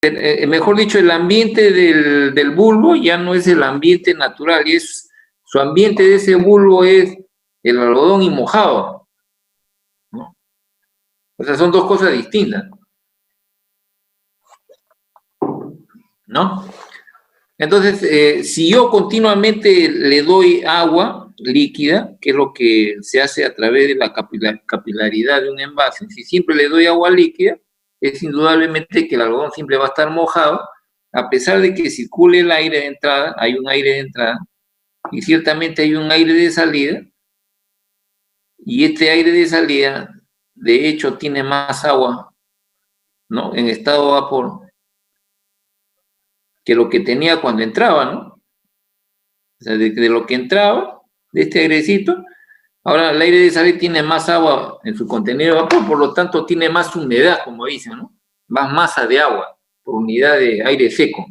mejor dicho, el ambiente del bulbo ya no es el ambiente natural, su ambiente de ese bulbo es el algodón y mojado, ¿no? O sea, son dos cosas distintas, ¿no? Entonces, si yo continuamente le doy agua líquida, que es lo que se hace a través de la capilaridad de un envase, si siempre le doy agua líquida, es indudablemente que el algodón siempre va a estar mojado, a pesar de que circule el aire de entrada, hay un aire de entrada, y ciertamente hay un aire de salida, y este aire de salida, de hecho, tiene más agua, ¿no? En estado de vapor, que lo que tenía cuando entraba, ¿no? O sea, de lo que entraba, de este airecito, ahora el aire de salida tiene más agua en su contenido de vapor, por lo tanto tiene más humedad, como dicen, ¿no? Más masa de agua por unidad de aire seco.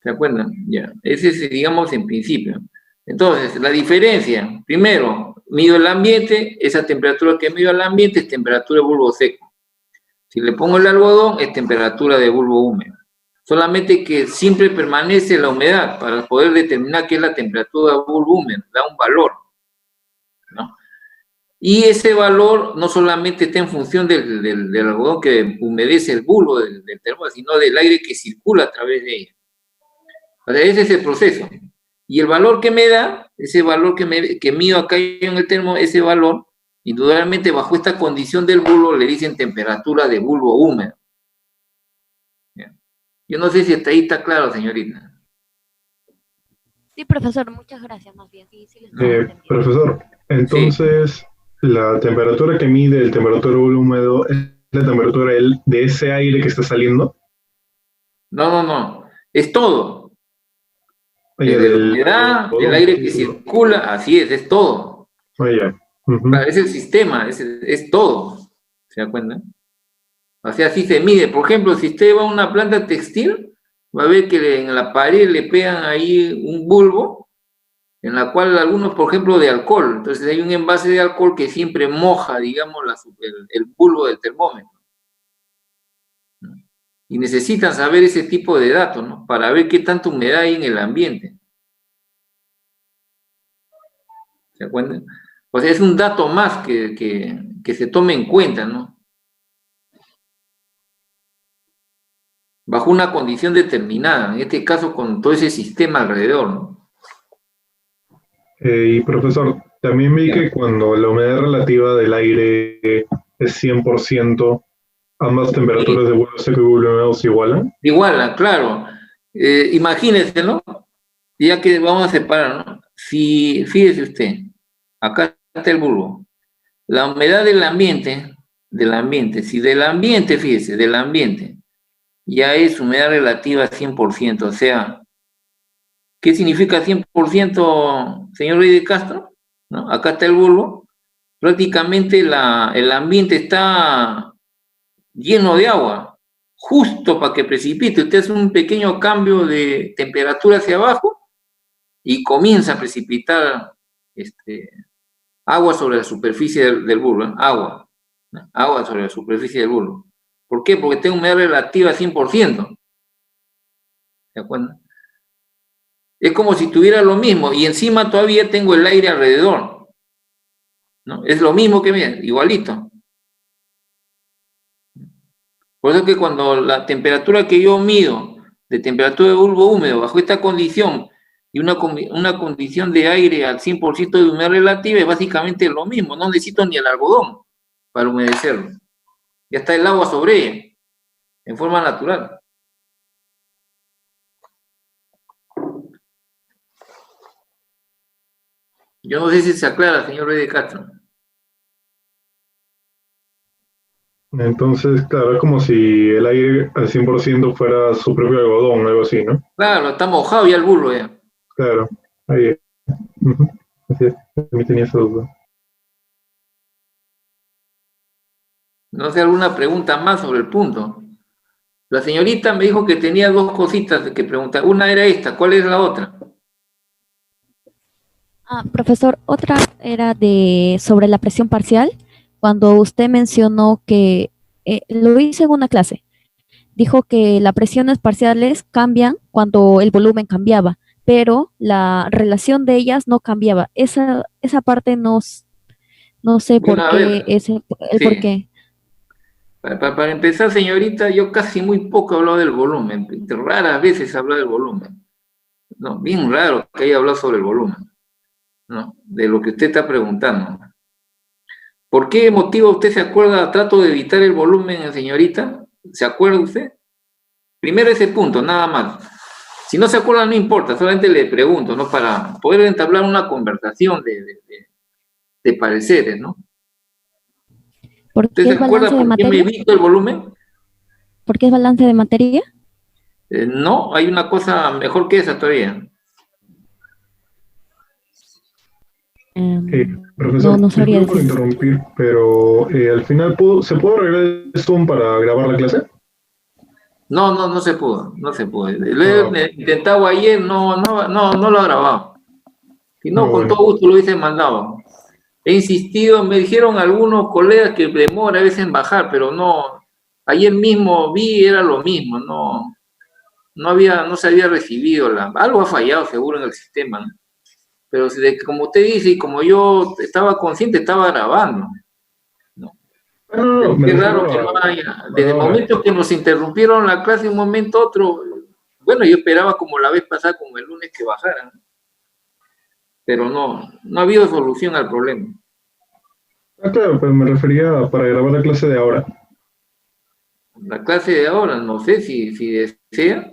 ¿Se acuerdan? Ya. Ese es, digamos, en principio. Entonces, la diferencia, primero, mido el ambiente, esa temperatura que mido al ambiente es temperatura de bulbo seco. Si le pongo el algodón, es temperatura de bulbo húmedo. Solamente que siempre permanece la humedad para poder determinar qué es la temperatura de bulbo húmedo, da un valor, ¿no? Y ese valor no solamente está en función del algodón que humedece el bulbo del termo, sino del aire que circula a través de ella. O sea, ese es el proceso. Y el valor que me da, ese valor que mido acá en el termo, ese valor, indudablemente bajo esta condición del bulbo le dicen temperatura de bulbo húmedo. Yo no sé si hasta ahí está claro, señorita. Sí, profesor, muchas gracias, más bien. Sí, sí, profesor, entonces, sí, la temperatura que mide el temperatura húmedo es la temperatura de ese aire que está saliendo. No, es todo. Oye, la humedad, el aire que circula, así es todo. Oye. Es el sistema, es todo. ¿Se da cuenta? O sea, así se mide. Por ejemplo, si usted va a una planta textil, va a ver que en la pared le pegan ahí un bulbo, en la cual algunos, por ejemplo, de alcohol. Entonces hay un envase de alcohol que siempre moja, digamos, el bulbo del termómetro. Y necesitan saber ese tipo de datos, ¿no? Para ver qué tanta humedad hay en el ambiente. ¿Se acuerdan? O sea, es un dato más que se tome en cuenta, ¿no? Bajo una condición determinada, en este caso con todo ese sistema alrededor, ¿no? Y profesor, también vi que cuando la humedad relativa del aire es 100%, ambas temperaturas de bulbo seco y bulbo húmedo se igualan. Igualan, claro. Imagínese, ¿no? Ya que vamos a separar, ¿no? Si, fíjese usted, acá está el bulbo. La humedad del ambiente, si del ambiente, fíjese, del ambiente, ya es humedad relativa 100%, o sea, ¿qué significa 100%, señor Rey de Castro? ¿No? Acá está el bulbo, prácticamente el ambiente está lleno de agua, justo para que precipite. Usted hace un pequeño cambio de temperatura hacia abajo y comienza a precipitar agua sobre la superficie del bulbo, ¿eh? Agua sobre la superficie del bulbo. ¿Por qué? Porque tengo humedad relativa 100%. ¿De acuerdo? Es como si tuviera lo mismo y encima todavía tengo el aire alrededor, ¿no? Es lo mismo que mira, igualito. Por eso que cuando la temperatura que yo mido de temperatura de bulbo húmedo bajo esta condición y una condición de aire al 100% de humedad relativa es básicamente lo mismo, no necesito ni el algodón para humedecerlo. Ya está el agua sobre ella, en forma natural. Yo no sé si se aclara, señor Rey de Castro. Entonces, claro, es como si el aire al 100% fuera su propio algodón, algo así, ¿no? Claro, está mojado ya el bulbo ya. Claro, ahí. Así es, también tenía esa duda. No sé, alguna pregunta más sobre el punto. La señorita me dijo que tenía dos cositas que preguntar. Una era esta, ¿cuál es la otra? Profesor, otra era sobre la presión parcial, cuando usted mencionó que lo hice en una clase, dijo que las presiones parciales cambian cuando el volumen cambiaba, pero la relación de ellas no cambiaba. Esa parte no sé Bueno, por a qué, ver, el por sí. qué. Para empezar, señorita, yo casi muy poco he hablado del volumen. Raras veces he hablado del volumen. No, bien raro que haya hablado sobre el volumen, ¿no? De lo que usted está preguntando. ¿Por qué motivo usted se acuerda? Trato de evitar el volumen, señorita. ¿Se acuerda usted? Primero ese punto, nada más. Si no se acuerda, no importa, solamente le pregunto, ¿no? Para poder entablar una conversación de pareceres, ¿no? ¿Por ¿Usted qué se es balance acuerda de por qué me materia? evito el volumen? ¿Por qué es balance de materia? No, hay una cosa mejor que esa todavía. No, Profesor, no sabría disculpe por decir. interrumpir, pero al final, ¿se puede arreglar el Zoom para grabar la clase? No se pudo, no se pudo. Lo Ah, he intentado ayer, no lo ha grabado. Si no, con bueno. todo gusto lo hubiese mandado. He insistido, me dijeron algunos colegas que demora a veces en bajar, pero no. Ayer mismo vi, era lo mismo, no se había recibido algo ha fallado seguro en el sistema, ¿no? Pero como usted dice y como yo estaba consciente, estaba grabando, ¿no? No, Pero me qué raro refiero que no haya. a Desde el ahora. momento que nos interrumpieron la clase, un momento a otro, bueno, yo esperaba como la vez pasada, como el lunes que bajaran, pero no ha habido solución al problema. Ah, claro, pero me refería para grabar la clase de ahora. La clase de ahora, no sé si desea,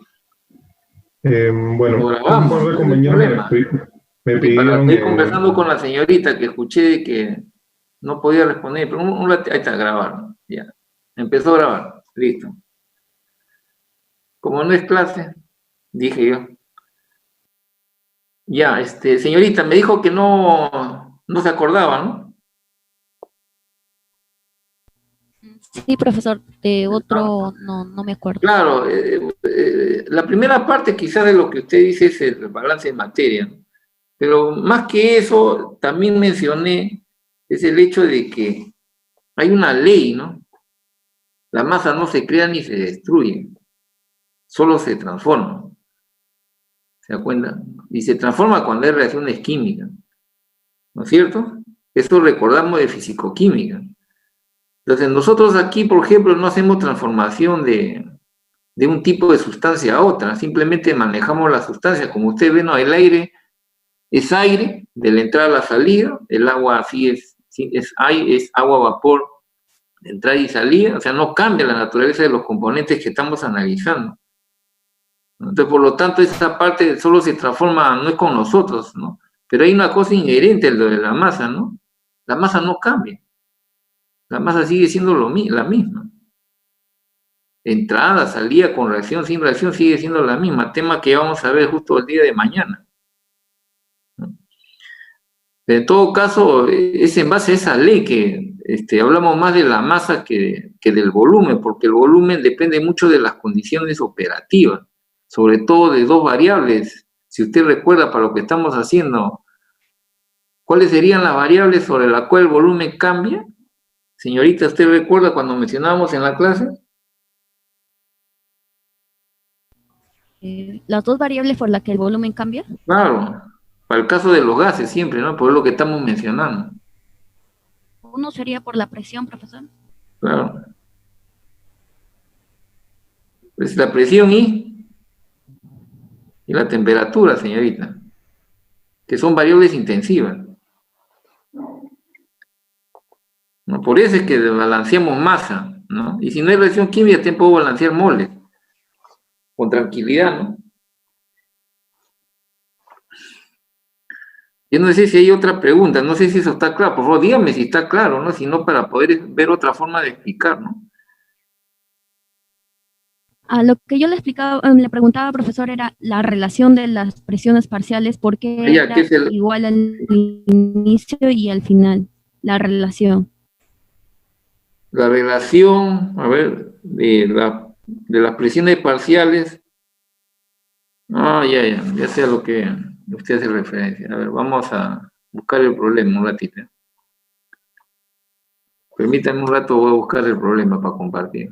lo Bueno, un par grabamos, de no hay compañeros problema. me Y para pidieron estoy conversando con la señorita que escuché que no podía responder, pero ahí está, grabar, ya. Empezó a grabar, listo. Como no es clase, dije yo. Ya, señorita, me dijo que no se acordaba, ¿no? Sí, profesor, de Ah, otro no me acuerdo. claro, la primera parte quizás de lo que usted dice es el balance de materia, ¿no? Pero más que eso, también mencioné, es el hecho de que hay una ley, ¿no? La masa no se crea ni se destruye, solo se transforma, ¿se da cuenta? Y se transforma cuando hay reacciones químicas, ¿no es cierto? Esto recordamos de fisicoquímica. Entonces, nosotros aquí, por ejemplo, no hacemos transformación de un tipo de sustancia a otra, simplemente manejamos la sustancia. Como usted ve, ¿no? El aire es aire, de la entrada a la salida, el agua así es agua, vapor, de entrada y salida, o sea, no cambia la naturaleza de los componentes que estamos analizando. Entonces, por lo tanto, esa parte solo se transforma, no es con nosotros, ¿no? Pero hay una cosa inherente en lo de la masa, ¿no? La masa no cambia, la masa sigue siendo la misma. Entrada, salida, con reacción, sin reacción, sigue siendo la misma. Tema que vamos a ver justo el día de mañana, ¿no? En todo caso, es en base a esa ley que hablamos más de la masa que del volumen, porque el volumen depende mucho de las condiciones operativas, sobre todo de dos variables. Si usted recuerda para lo que estamos haciendo, ¿cuáles serían las variables sobre las cuales el volumen cambia? Señorita, ¿usted recuerda cuando mencionábamos en la clase? Las dos variables por las que el volumen cambia. Claro, para el caso de los gases siempre, ¿no? Por lo que estamos mencionando. Uno sería por la presión, profesor. Claro. Es la presión y la temperatura, señorita, que son variables intensivas, ¿no? Por eso es que balanceamos masa, ¿no? Y si no hay reacción química, también puedo balancear moles, con tranquilidad, ¿no? Yo no sé si hay otra pregunta, no sé si eso está claro, por favor, dígame si está claro, ¿no? Si no, para poder ver otra forma de explicar, ¿no? A lo que yo le explicaba, le preguntaba, profesor, era la relación de las presiones parciales, por qué Ya, ¿qué era es el, igual al inicio y al final, la relación. la relación, a ver, de las presiones parciales? Ah, ya sé a lo que usted hace referencia. A ver, vamos a buscar el problema un ratito. Permítanme un rato, voy a buscar el problema para compartir.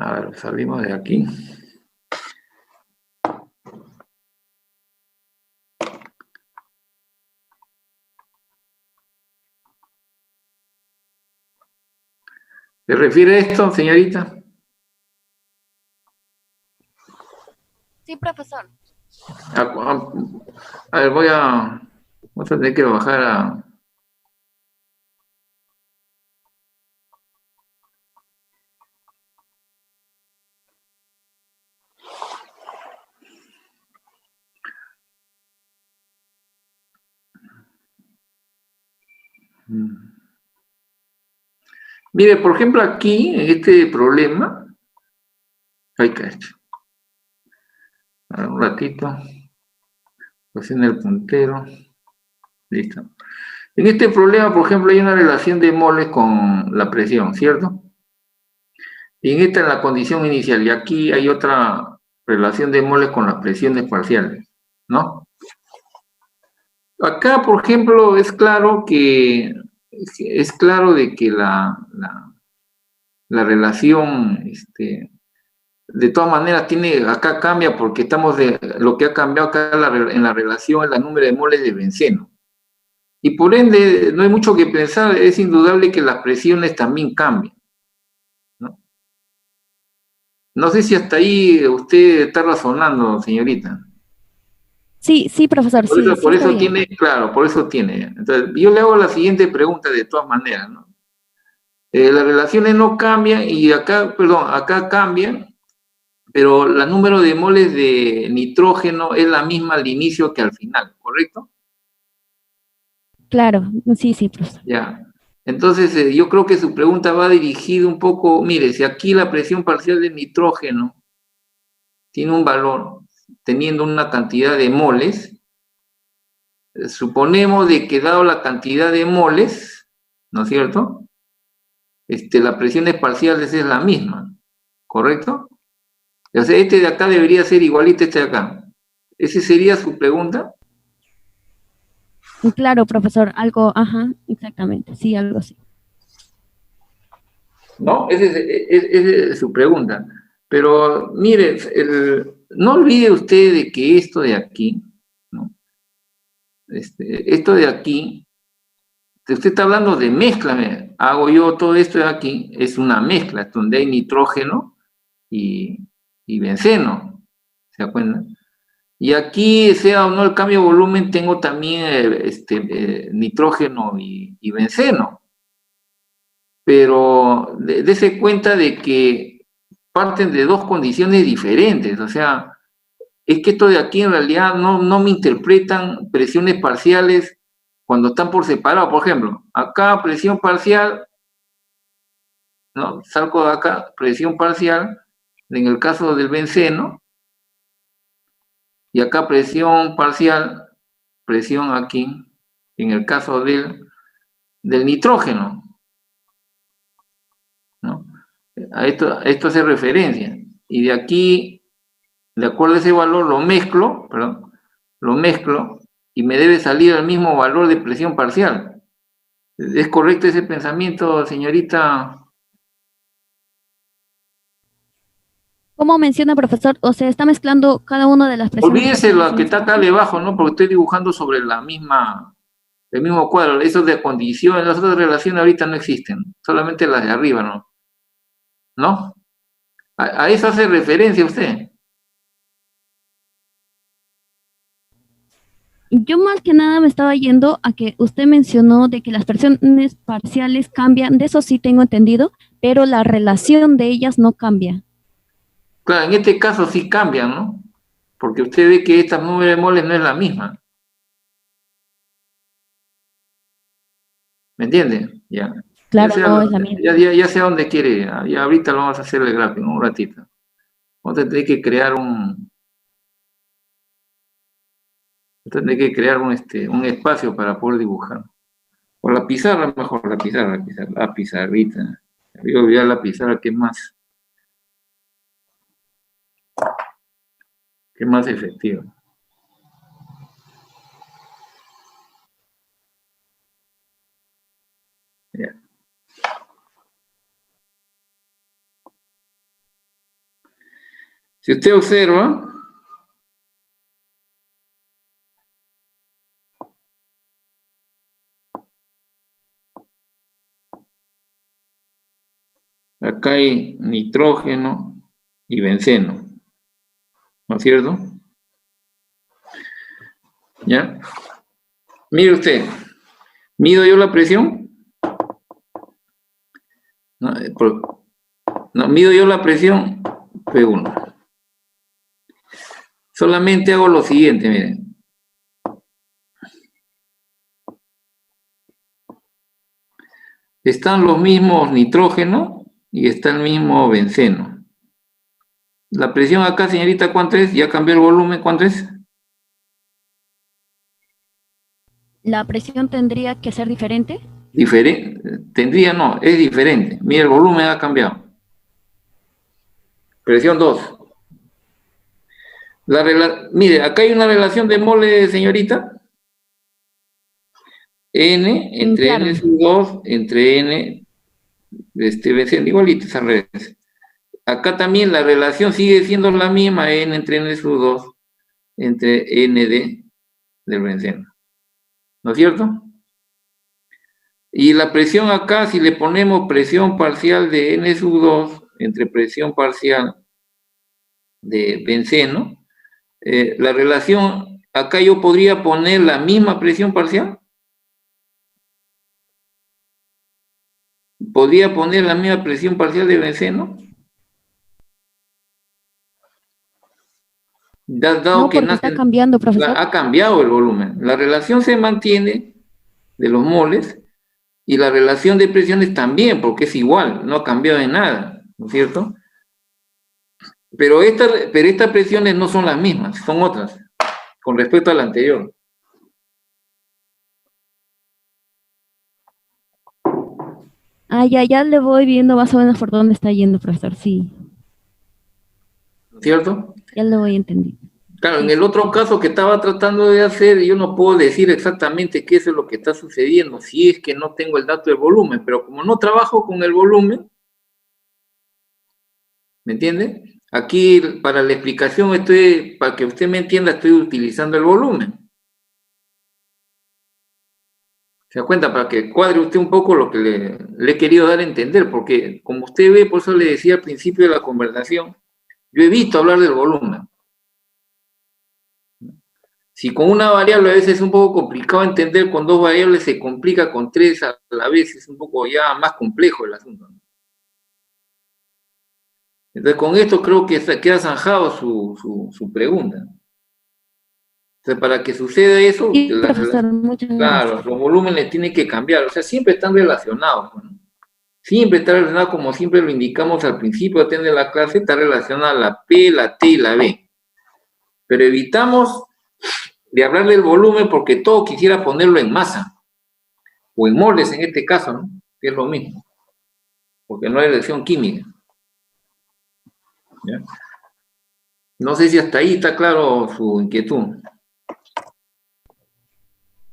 A ver, salimos de aquí. ¿Se refiere a esto, señorita? Sí, profesor. A ver, voy a tener que bajar a... Mire, por ejemplo, aquí, en este problema, hay que un ratito, en el puntero, listo. En este problema, por ejemplo, hay una relación de moles con la presión, ¿cierto? Y en esta es la condición inicial, y aquí hay otra relación de moles con las presiones parciales, ¿no? Acá, por ejemplo, es claro de que la relación, de todas maneras acá cambia porque lo que ha cambiado acá en la relación es el número de moles de benceno. Y por ende, no hay mucho que pensar, es indudable que las presiones también cambian, ¿no? No sé si hasta ahí usted está razonando, señorita. Sí, sí, profesor, sí, sí Por está eso bien. tiene, claro, por eso tiene. Entonces, yo le hago la siguiente pregunta de todas maneras, ¿no? Las relaciones no cambian y acá, perdón, acá cambian, pero el número de moles de nitrógeno es la misma al inicio que al final, ¿correcto? Claro, sí, sí, profesor. Ya. Entonces, yo creo que su pregunta va dirigida un poco, mire, si aquí la presión parcial del nitrógeno tiene un valor teniendo una cantidad de moles, suponemos de que dado la cantidad de moles, ¿no es cierto? La presión parciales es la misma, ¿correcto? O sea, este de acá debería ser igualito a este de acá. ¿Esa sería su pregunta? Claro, profesor, algo, ajá, exactamente, sí, algo así. ¿No? Esa es su pregunta. Pero mire, no olvide usted de que esto de aquí, ¿no? Esto de aquí, usted está hablando de mezcla, hago yo todo esto de aquí, es una mezcla, donde hay nitrógeno y, y benceno, ¿se acuerdan? Y aquí, sea o no el cambio de volumen, tengo también nitrógeno y benceno. Pero dése cuenta de que parten de dos condiciones diferentes. O sea, es que esto de aquí en realidad no me interpretan presiones parciales cuando están por separado. Por ejemplo, acá presión parcial, ¿no? Salgo de acá, presión parcial, en el caso del benceno, y acá presión parcial, presión aquí, en el caso del nitrógeno, ¿no? A esto hace referencia. Y de aquí, de acuerdo a ese valor, lo mezclo y me debe salir el mismo valor de presión parcial. ¿Es correcto ese pensamiento, señorita? ¿Cómo menciona, profesor? O sea, está mezclando cada una de las presiones Olvídese parciales lo en que este está acá caso. debajo, ¿no? Porque estoy dibujando sobre el mismo cuadro. Esos de condición, las otras relaciones ahorita no existen, solamente las de arriba, ¿no? ¿No? A eso hace referencia usted. Yo más que nada me estaba yendo a que usted mencionó de que las presiones parciales cambian, de eso sí tengo entendido, pero la relación de ellas no cambia. Claro, en este caso sí cambian, ¿no? Porque usted ve que esta nube de moles no es la misma. ¿Me entiende? Ya. Claro, no es la misma. Ya sé a dónde quiere. Ya ahorita lo vamos a hacer el gráfico, un ratito. Vamos a tener que crear un espacio para poder dibujar. O la pizarra, mejor, la pizarrita. Voy a olvidar la pizarra, que es más efectiva. Ya. Si usted observa, acá hay nitrógeno y benceno, ¿no es cierto? ¿Ya? Mire usted, mido yo la presión. No, mido yo la presión P1. Solamente hago lo siguiente, miren. Están los mismos nitrógeno y está el mismo benceno. La presión acá, señorita, ¿cuánto es? Ya cambió el volumen, ¿cuánto es? ¿La presión tendría que ser diferente? Diferente, tendría, no, es diferente. Mira, el volumen ha cambiado. Presión 2. Mire, acá hay una relación de moles, señorita. N entre Claro. N sub 2 entre N benceno, igualito al revés. Acá también la relación sigue siendo la misma, N entre N sub 2 entre ND del benceno. ¿No es cierto? Y la presión acá, si le ponemos presión parcial de N sub 2 entre presión parcial de benceno, la relación, acá yo podría poner la misma presión parcial. ¿Podría poner la misma presión parcial de benceno? Dado No, que porque está cambiando, profesor. ha cambiado el volumen. La relación se mantiene de los moles y la relación de presiones también, porque es igual, no ha cambiado en nada, ¿no es cierto? Pero estas presiones no son las mismas, son otras, con respecto a la anterior. Ah, ya le voy viendo más o menos por dónde está yendo, profesor. Sí, ¿No es cierto? ya lo voy entendiendo. Claro, en el otro caso que estaba tratando de hacer, yo no puedo decir exactamente qué es lo que está sucediendo, si es que no tengo el dato del volumen, pero como no trabajo con el volumen, ¿me entiende? Aquí, para la explicación, para que usted me entienda, estoy utilizando el volumen. ¿Se da cuenta? Para que cuadre usted un poco lo que le he querido dar a entender, porque como usted ve, por eso le decía al principio de la conversación, yo he visto hablar del volumen. Si con una variable a veces es un poco complicado entender, con dos variables se complica, con tres a la vez es un poco ya más complejo el asunto, ¿no? Entonces, con esto creo que queda zanjado su pregunta. Entonces, para que suceda eso, Sí, profesor, muchas claro, gracias. los volúmenes tienen que cambiar, o sea, siempre están relacionados, ¿no? Siempre está relacionado, como siempre lo indicamos al principio de la clase, está relacionada la P, la T y la B. Pero evitamos de hablar del volumen porque todo quisiera ponerlo en masa, o en moles en este caso, ¿no? Que es lo mismo, porque no hay reacción química. ¿Ya? No sé si hasta ahí está claro su inquietud.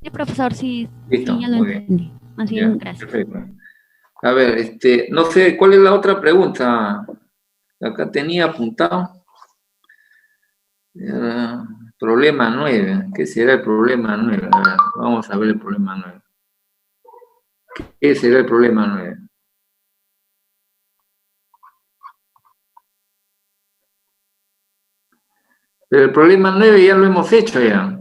Sí, profesor, sí, Listo, sí, ya lo muy bien. entendí. Así Ya, bien, gracias. perfecto. A ver, no sé, ¿cuál es la otra pregunta? Acá tenía apuntado. Problema 9. ¿Qué será el problema 9? A ver, vamos a ver el problema 9. ¿Qué será el problema 9? Pero el problema 9 ya lo hemos hecho ya.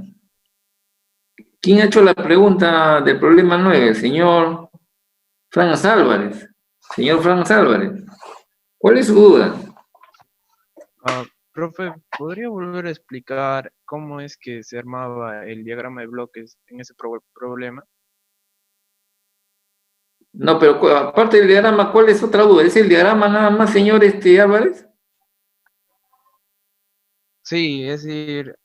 ¿Quién ha hecho la pregunta del problema 9? El señor Franz Álvarez. Señor Franz Álvarez, ¿cuál es su duda? Profe, ¿podría volver a explicar cómo es que se armaba el diagrama de bloques en ese problema? No, pero aparte del diagrama, ¿cuál es otra duda? ¿Es el diagrama nada más, señor Álvarez? Sí, es decir,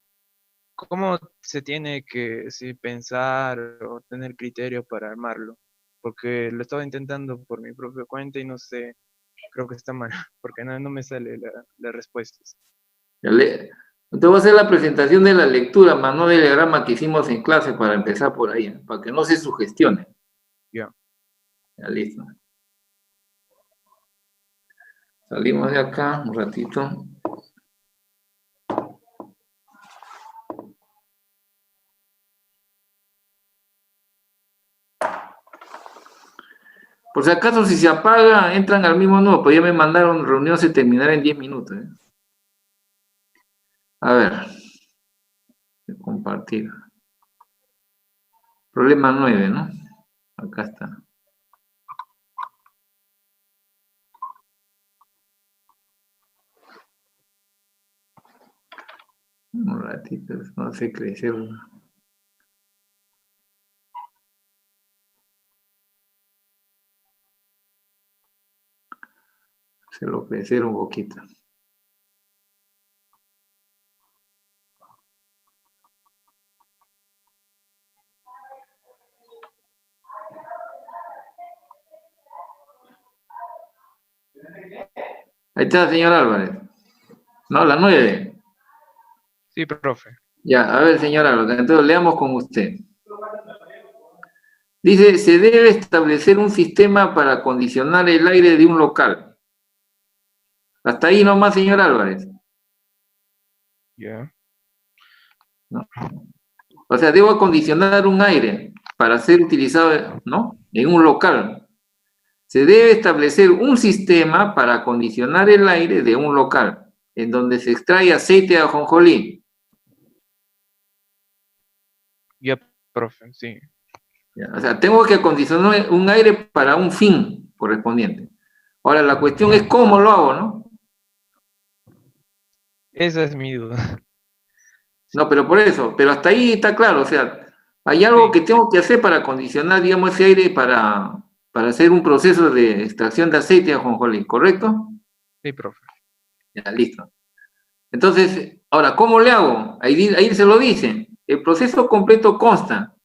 ¿cómo se tiene que pensar o tener criterio para armarlo? Porque lo estaba intentando por mi propia cuenta y no sé, creo que está mal, porque no me sale las respuestas. Te voy a hacer la presentación de la lectura, más no del diagrama que hicimos en clase para empezar por ahí, para que no se sugestione. Ya. Ya, listo. Salimos de acá un ratito. Por si acaso, si se apaga, entran al mismo nudo, pues ya me mandaron, reunión se terminará en 10 minutos. A ver, compartir. Problema 9, ¿no? Acá está. Un ratito, no sé crecer. Se lo crecer un poquito. Ahí está, señor Álvarez. No, la 9. Sí, profe. Ya, a ver, señor Álvarez, entonces leamos con usted. Dice, se debe establecer un sistema para acondicionar el aire de un local. Hasta ahí nomás, señor Álvarez. Ya. ¿No? O sea, debo acondicionar un aire para ser utilizado, ¿no?, en un local. Se debe establecer un sistema para acondicionar el aire de un local, en donde se extrae aceite de ajonjolí. Ya, profe, sí. Ya, o sea, tengo que acondicionar un aire para un fin correspondiente. Ahora, la cuestión es cómo lo hago, ¿no? Esa es mi duda. No, pero por eso, pero hasta ahí está claro, o sea, hay algo Sí. que tengo que hacer para acondicionar, digamos, ese aire para hacer un proceso de extracción de aceite de ajonjolí, ¿correcto? Sí, profe. Ya, listo. Entonces, ahora, ¿cómo le hago? Ahí se lo dice. El proceso completo consta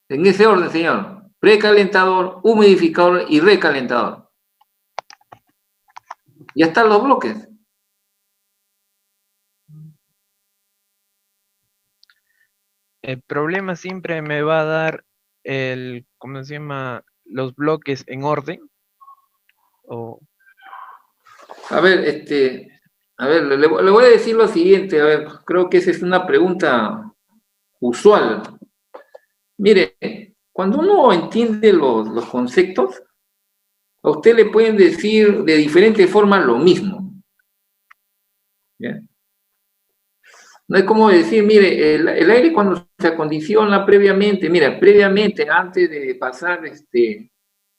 en ese orden, señor: precalentador, humidificador y recalentador. Ya están los bloques. El problema siempre me va a dar ¿cómo se llama? Los bloques en orden. O A ver, le voy a decir lo siguiente, a ver, creo que esa es una pregunta usual. Mire, cuando uno entiende los conceptos, a usted le pueden decir de diferentes formas lo mismo. ¿Ya? No es como decir, mire, el aire cuando se acondiciona previamente, mira, previamente, antes de pasar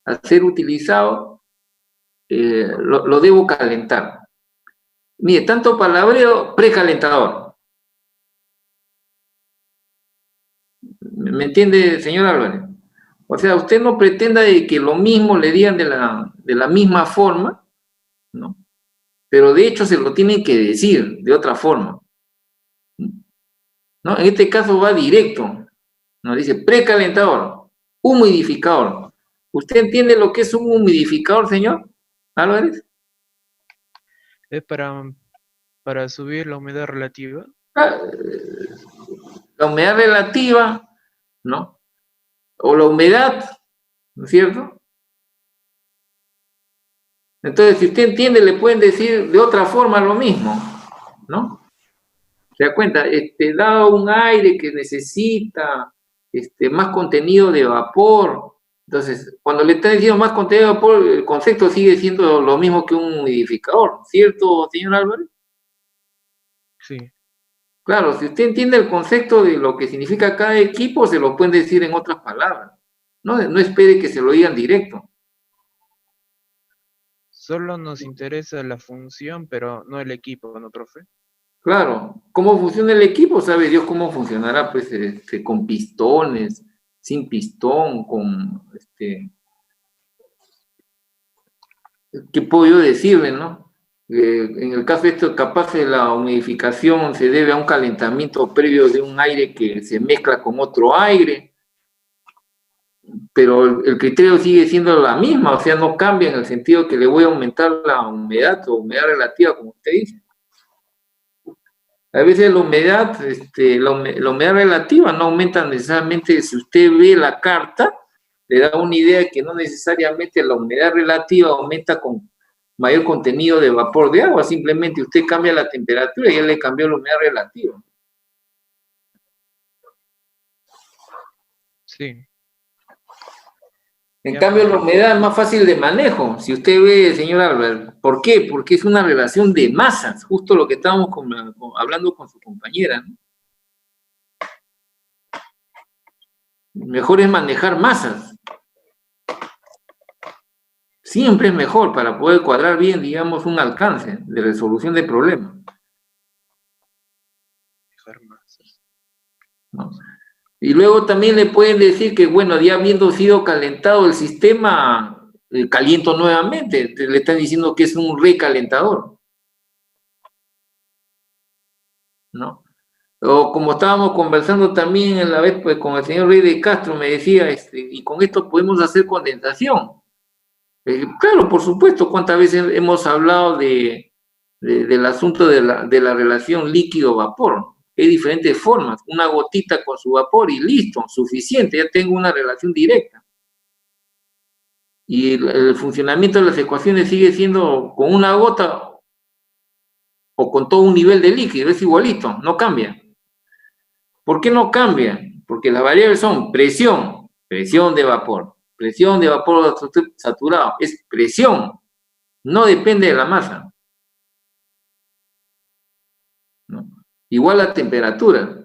a ser utilizado, lo debo calentar. Mire, tanto palabreo, precalentador. ¿Me entiende, señor Álvarez? O sea, usted no pretenda de que lo mismo le digan de la misma forma, ¿no? Pero de hecho se lo tienen que decir de otra forma, ¿no? En este caso va directo, nos dice precalentador, humidificador. ¿Usted entiende lo que es un humidificador, señor Álvarez? es para subir la humedad relativa. Ah, la humedad relativa, ¿no? O la humedad, ¿no es cierto? Entonces, si usted entiende, le pueden decir de otra forma lo mismo, ¿no? ¿Se da cuenta? Dado un aire que necesita más contenido de vapor, entonces, cuando le están diciendo más contenido de vapor, el concepto sigue siendo lo mismo que un humidificador, ¿cierto, señor Álvarez? Sí. Claro, si usted entiende el concepto de lo que significa cada equipo, se lo pueden decir en otras palabras. No espere que se lo digan directo. Solo nos interesa la función, pero no el equipo, ¿no, profe? Claro, ¿cómo funciona el equipo? ¿Sabe Dios cómo funcionará? Pues con pistones, sin pistón, ¿qué puedo yo decirle, no? En el caso de esto, capaz de la humidificación se debe a un calentamiento previo de un aire que se mezcla con otro aire, pero el criterio sigue siendo la misma, o sea, no cambia en el sentido que le voy a aumentar la humedad o humedad relativa, como usted dice. A veces la humedad, la humedad relativa no aumenta necesariamente. Si usted ve la carta, le da una idea que no necesariamente la humedad relativa aumenta con mayor contenido de vapor de agua, simplemente usted cambia la temperatura y ya le cambió la humedad relativa. Sí. En Ya, cambio, la pero, humedad es más fácil de manejo. Si usted ve, señor Albert, ¿por qué? Porque es una relación de masas, justo lo que estábamos hablando con su compañera, ¿no? Mejor es manejar masas. Siempre es mejor para poder cuadrar bien, digamos, un alcance de resolución de problemas, dejar más. ¿no? Y luego también le pueden decir que, bueno, ya habiendo sido calentado el sistema, caliento nuevamente. Le están diciendo que es un recalentador, ¿no? O como estábamos conversando también en la vez pues, con el señor Rey de Castro, me decía, y con esto podemos hacer condensación. Claro, por supuesto, cuántas veces hemos hablado del asunto de la relación líquido-vapor. Hay diferentes formas, una gotita con su vapor y listo, suficiente, ya tengo una relación directa. Y el funcionamiento de las ecuaciones sigue siendo con una gota o con todo un nivel de líquido, es igualito, no cambia. ¿Por qué no cambia? Porque las variables son presión, presión de vapor saturado, es presión, no depende de la masa, ¿no? Igual la temperatura.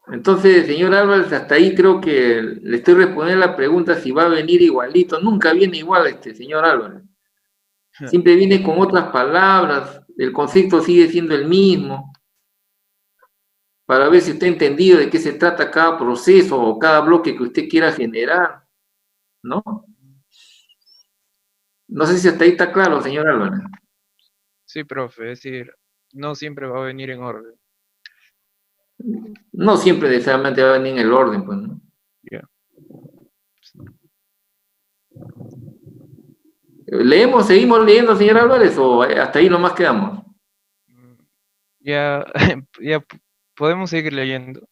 Entonces, señor Álvarez, hasta ahí creo que le estoy respondiendo la pregunta si va a venir igualito. Nunca viene igual señor Álvarez. Siempre viene con otras palabras, el concepto sigue siendo el mismo, para ver si usted ha entendido de qué se trata cada proceso o cada bloque que usted quiera generar, ¿no? No sé si hasta ahí está claro, señor Álvarez. Sí, profe, es decir, no siempre va a venir en orden. No siempre necesariamente va a venir en el orden, pues, ¿no? Ya. ¿Leemos, seguimos leyendo, señor Álvarez, o hasta ahí nomás quedamos? Ya, ya podemos seguir leyendo.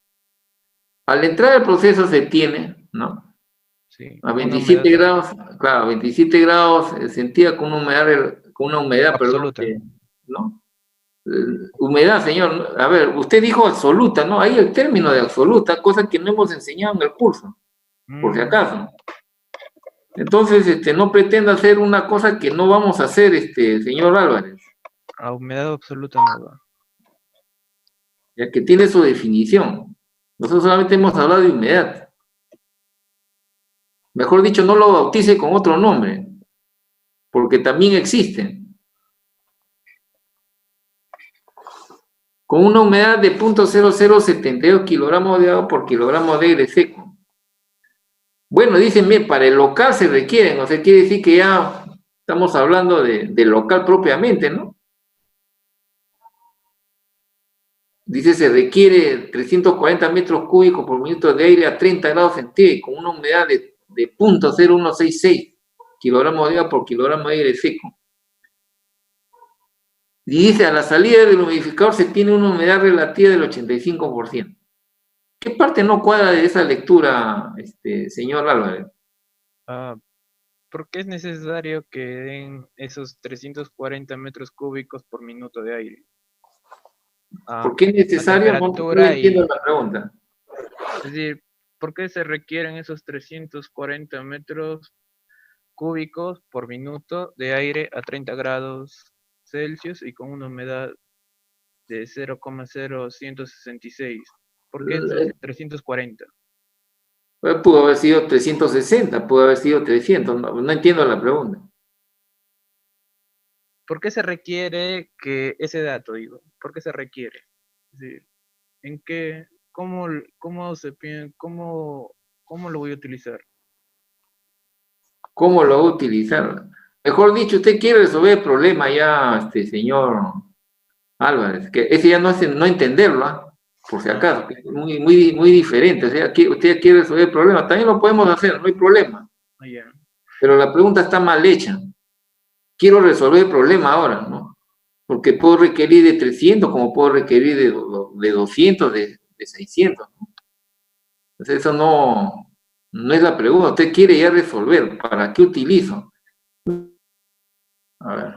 Al entrar el proceso se tiene, ¿no? Sí, A una humedad 27 grados, claro, 27 grados sentía con una humedad, perdón, absoluta. ¿no? Humedad, señor, a ver, usted dijo absoluta, ¿no? Ahí el término de absoluta, cosa que no hemos enseñado en el curso, por si acaso. Entonces, no pretenda hacer una cosa que no vamos a hacer, señor Álvarez, A humedad absoluta no va. ya que tiene su definición. Nosotros solamente hemos hablado de humedad. Mejor dicho, no lo bautice con otro nombre, porque también existe. Con una humedad de 0.0072 kilogramos de agua por kilogramo de aire seco. Bueno, dicen, bien, para el local se requieren, o sea, quiere decir que ya estamos hablando de local propiamente, ¿no? Dice, se requiere 340 metros cúbicos por minuto de aire a 30 grados centígrados con una humedad de 0.0166 kilogramos de agua por kilogramo de aire seco. Y dice, a la salida del humidificador se tiene una humedad relativa del 85%. ¿Qué parte no cuadra de esa lectura, señor Álvarez? ¿Por qué es necesario que den esos 340 metros cúbicos por minuto de aire? ¿Por qué es La necesario? No temperatura entiendo la pregunta. Es decir, ¿por qué se requieren esos 340 metros cúbicos por minuto de aire a 30 grados Celsius y con una humedad de 0,0166? ¿Por qué esos 340? Pudo haber sido 360, pudo haber sido 300, no entiendo la pregunta. ¿Por qué se requiere que ese dato, digo? ¿Por qué se requiere? Es decir, ¿en qué, cómo se piensa, cómo lo voy a utilizar? ¿Cómo lo va a utilizar? Mejor dicho, usted quiere resolver el problema ya, señor Álvarez, que ese ya no es no entenderlo, ¿ah? Por si acaso, que es muy diferente. O sea, usted quiere resolver el problema, también lo podemos hacer, no hay problema. Yeah. Pero la pregunta está mal hecha. Quiero resolver el problema ahora, ¿no? Porque puedo requerir de 300, como puedo requerir de 200, de 600, ¿no? Entonces, eso no es la pregunta. Usted quiere ya resolver. ¿Para qué utilizo? A ver.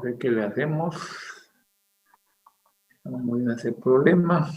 ver qué le hacemos. Vamos a hacer problema.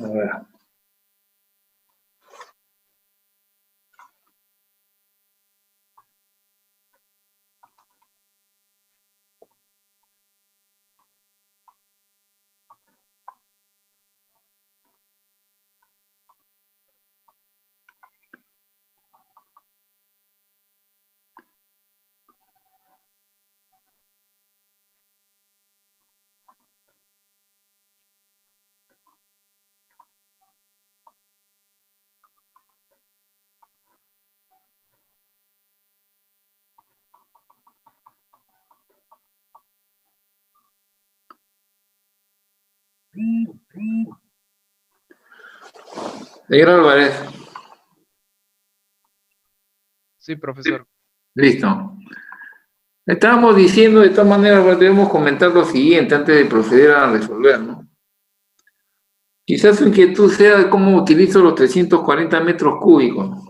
A ver. Señor Álvarez, Sí, profesor. listo. Estábamos diciendo, de todas maneras, debemos comentar lo siguiente antes de proceder a resolver, ¿no? Quizás su inquietud sea cómo utilizo los 340 metros cúbicos.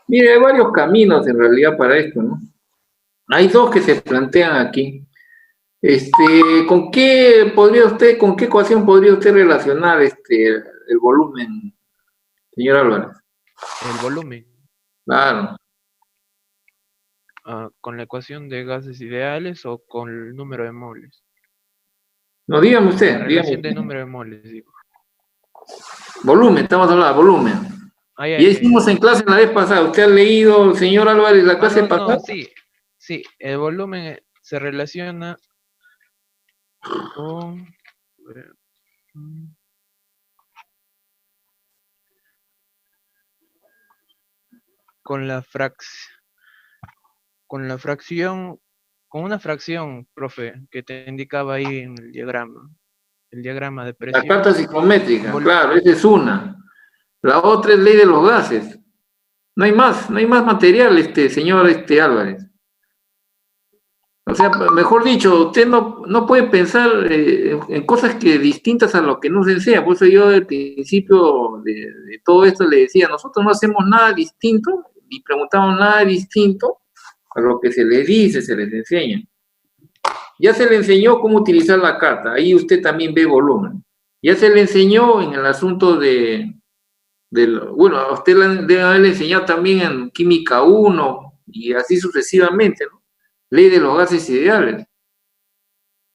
Mire, hay varios caminos en realidad para esto, ¿no? Hay dos que se plantean aquí. ¿Con qué ecuación podría usted relacionar el volumen, señor Álvarez? El volumen. Claro. ¿Con la ecuación de gases ideales o con el número de moles? No, dígame usted. La relación de número de moles, digo. Volumen, estamos hablando de volumen. Ay, Ya hicimos en clase la vez pasada. ¿Usted ha leído, señor Álvarez, la clase pasada? No, sí. El volumen se relaciona con la fracción, con una fracción, profe, que te indicaba ahí en el diagrama de presión. La carta psicométrica, claro, esa es una. La otra es ley de los gases. No hay más material, señor Álvarez. O sea, mejor dicho, usted no puede pensar en cosas distintas a lo que nos enseña. Por eso yo al principio de todo esto le decía, nosotros no hacemos nada distinto, ni preguntamos nada distinto a lo que se les dice, se les enseña. Ya se le enseñó cómo utilizar la carta, ahí usted también ve volumen. Ya se le enseñó en el asunto bueno, a usted le debe haber enseñado también en Química 1 y así sucesivamente, ¿no? Ley de los gases ideales.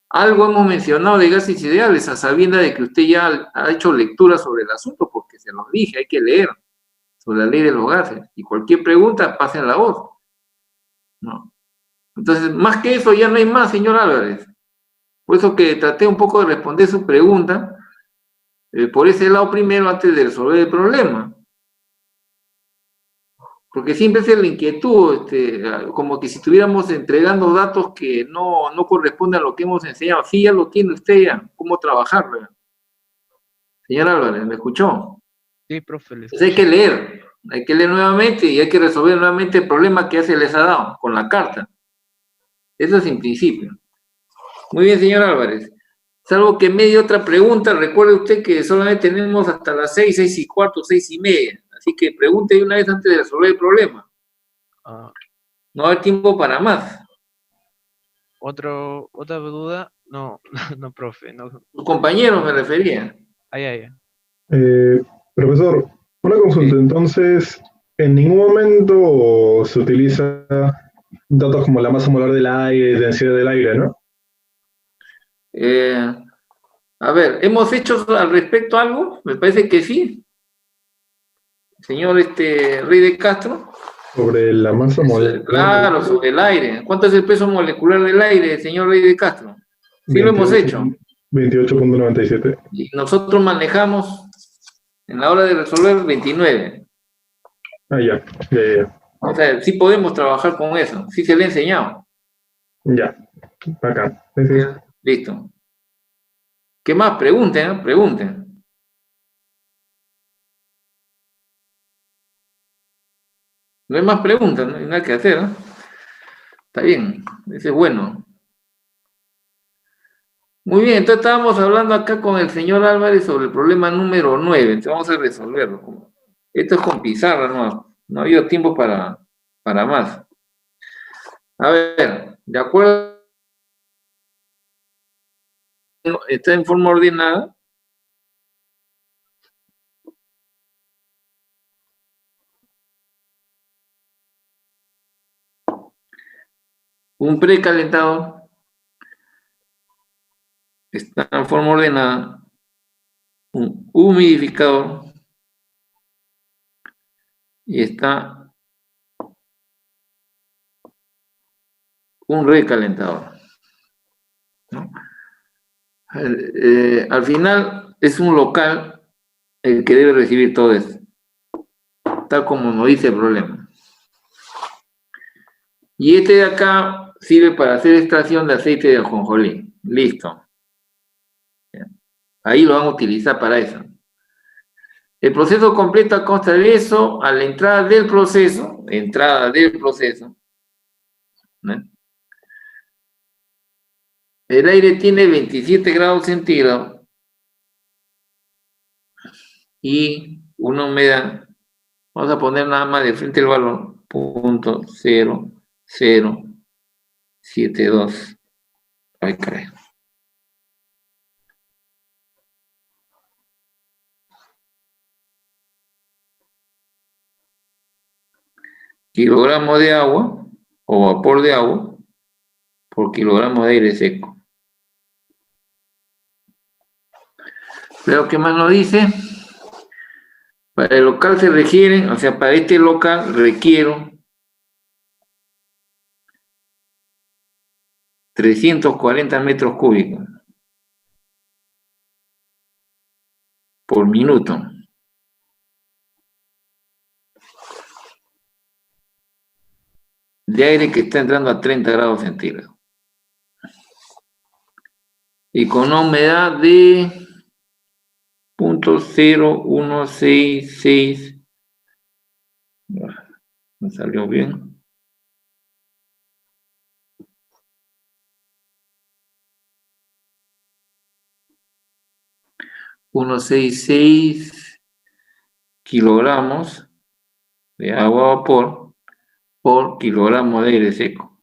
Algo hemos mencionado de gases ideales, a sabiendas de que usted ya ha hecho lectura sobre el asunto, porque se los dije, hay que leer sobre la ley de los gases. Y cualquier pregunta, pasen la voz. ¿No? Entonces, más que eso, ya no hay más, señor Álvarez. Por eso que traté un poco de responder su pregunta, por ese lado primero, antes de resolver el problema. Porque siempre es la inquietud, como que si estuviéramos entregando datos que no corresponden a lo que hemos enseñado. Sí, ya lo tiene usted ya, cómo trabajarlo. Señor Álvarez, ¿me escuchó? Sí, profe. Entonces hay que leer nuevamente y hay que resolver nuevamente el problema que ya se les ha dado con la carta. Eso es en principio. Muy bien, señor Álvarez. Salvo que me dio otra pregunta, recuerde usted que solamente tenemos hasta las 6, 6:15, 6:30. Así que pregunte una vez antes de resolver el problema. No va a haber tiempo para más. ¿Otra duda? No, profe. No. Sus compañeros me refería. Profesor, una consulta. Sí. Entonces, en ningún momento se utiliza datos como la masa molar del aire, densidad del aire, ¿no? A ver, ¿hemos hecho al respecto algo? Me parece que sí. Señor Rey de Castro. Sobre la masa molecular. Claro, sobre el aire. ¿Cuánto es el peso molecular del aire, señor Rey de Castro? Sí lo hemos hecho. 28.97. Y nosotros manejamos, en la hora de resolver, 29. Ah, ya. O sea, sí podemos trabajar con eso. Sí se le ha enseñado. Ya. Acá. Sí. Listo. ¿Qué más? Pregunten, ¿no? Pregunten. No hay más preguntas, no hay nada que hacer, ¿no? Está bien, ese es bueno. Muy bien, entonces estábamos hablando acá con el señor Álvarez sobre el problema número 9. Entonces vamos a resolverlo. Esto es con pizarra, no ha habido tiempo para más. A ver, de acuerdo, está en forma ordenada. Un precalentador está en forma ordenada. Un humidificador y está un recalentador, ¿no? Al final es un local el que debe recibir todo esto, tal como nos dice el problema. Y este de acá sirve para hacer extracción de aceite de ajonjolí. Listo. Ahí lo van a utilizar para eso. El proceso completo consta de eso. A la entrada del proceso, ¿no? El aire tiene 27 grados centígrados y una humedad, vamos a poner nada más de frente el valor, 0.0072. Ay, caray. Kilogramos de agua o vapor de agua por kilogramo de aire seco. Pero ¿qué más nos dice? Para el local se requieren, o sea, para este local requiero 340 metros cúbicos por minuto. De aire que está entrando a 30 grados centígrados. Y con una humedad de 0.0166. Me salió bien. ...166 kilogramos de agua a vapor por kilogramo de aire seco.